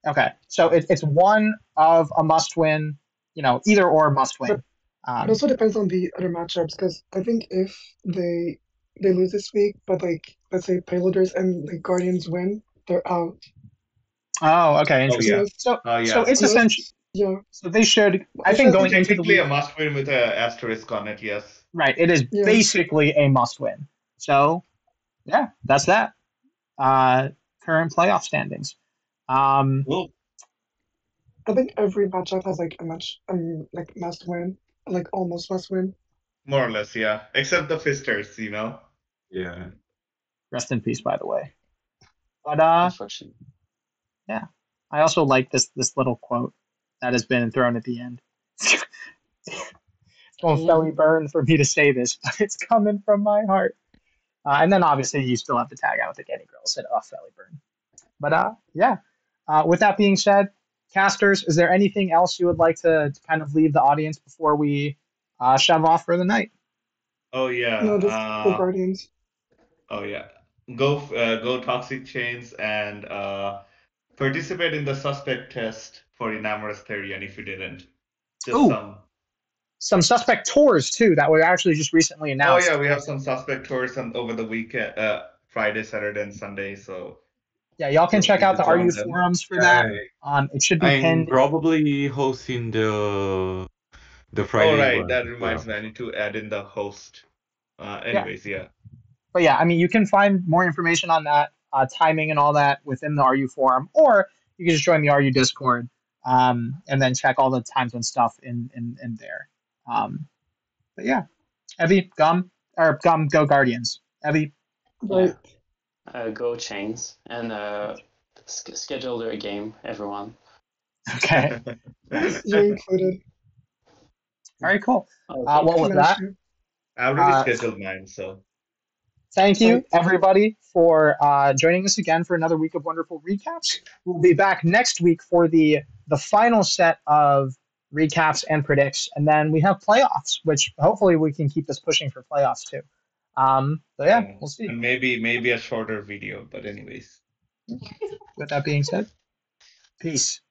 Okay, so it's one of a must win, you know, either or must win. It also depends on the other matchups, because I think if they lose this week, but like let's say Payloaders and the Guardians win, they're out. Oh, okay, Oh, interesting. yeah. So Yeah. it's essentially, Yeah. so they should. I It's think just going into the Technically week, a must win with an asterisk on it, yes. right? It is Yeah. basically a must win. So yeah, that's that. Current playoff standings. Well, I think every matchup has like a like must win, like almost must win. more or less, yeah. Except the Fisters, you know. Yeah. Rest in peace, by the way. But Unfortunately. yeah, I also like this little quote that has been thrown at the end. It's going felly burn for me to say this, but it's coming from my heart. And then obviously you still have to tag out the Getty Girl said, "Oh, felly burn." But yeah. With that being said, casters, is there anything else you would like to kind of leave the audience before we shove off for the night? Oh yeah. No, just the Guardians. Oh yeah. Go Toxic Chains and participate in the suspect test for Enamorous Therian if you didn't. Just Ooh. Some suspect tours too that were actually just recently announced. Oh yeah, we have some suspect tours over the weekend, Friday, Saturday, and Sunday. So yeah, y'all can check out the join RU them. forums for that. It should be I'm pinned. probably hosting the Friday Oh right, one that as reminds well. me. I need to add in the host. Anyways, yeah. But yeah, I mean, you can find more information on that, timing and all that within the RU forum, or you can just join the RU Discord and then check all the times and stuff in there. But yeah, Evie, go Guardians. Evie. Right. Go Chains and schedule their game, everyone. Okay. You're included. All right, cool. Okay. Well, with that, I already scheduled mine, so. thank you, everybody, for joining us again for another week of wonderful recaps. We'll be back next week for the final set of recaps and predicts, and then we have playoffs, which hopefully we can keep this pushing for playoffs too. So yeah, we'll see. And maybe a shorter video, but anyways. With that being said, peace.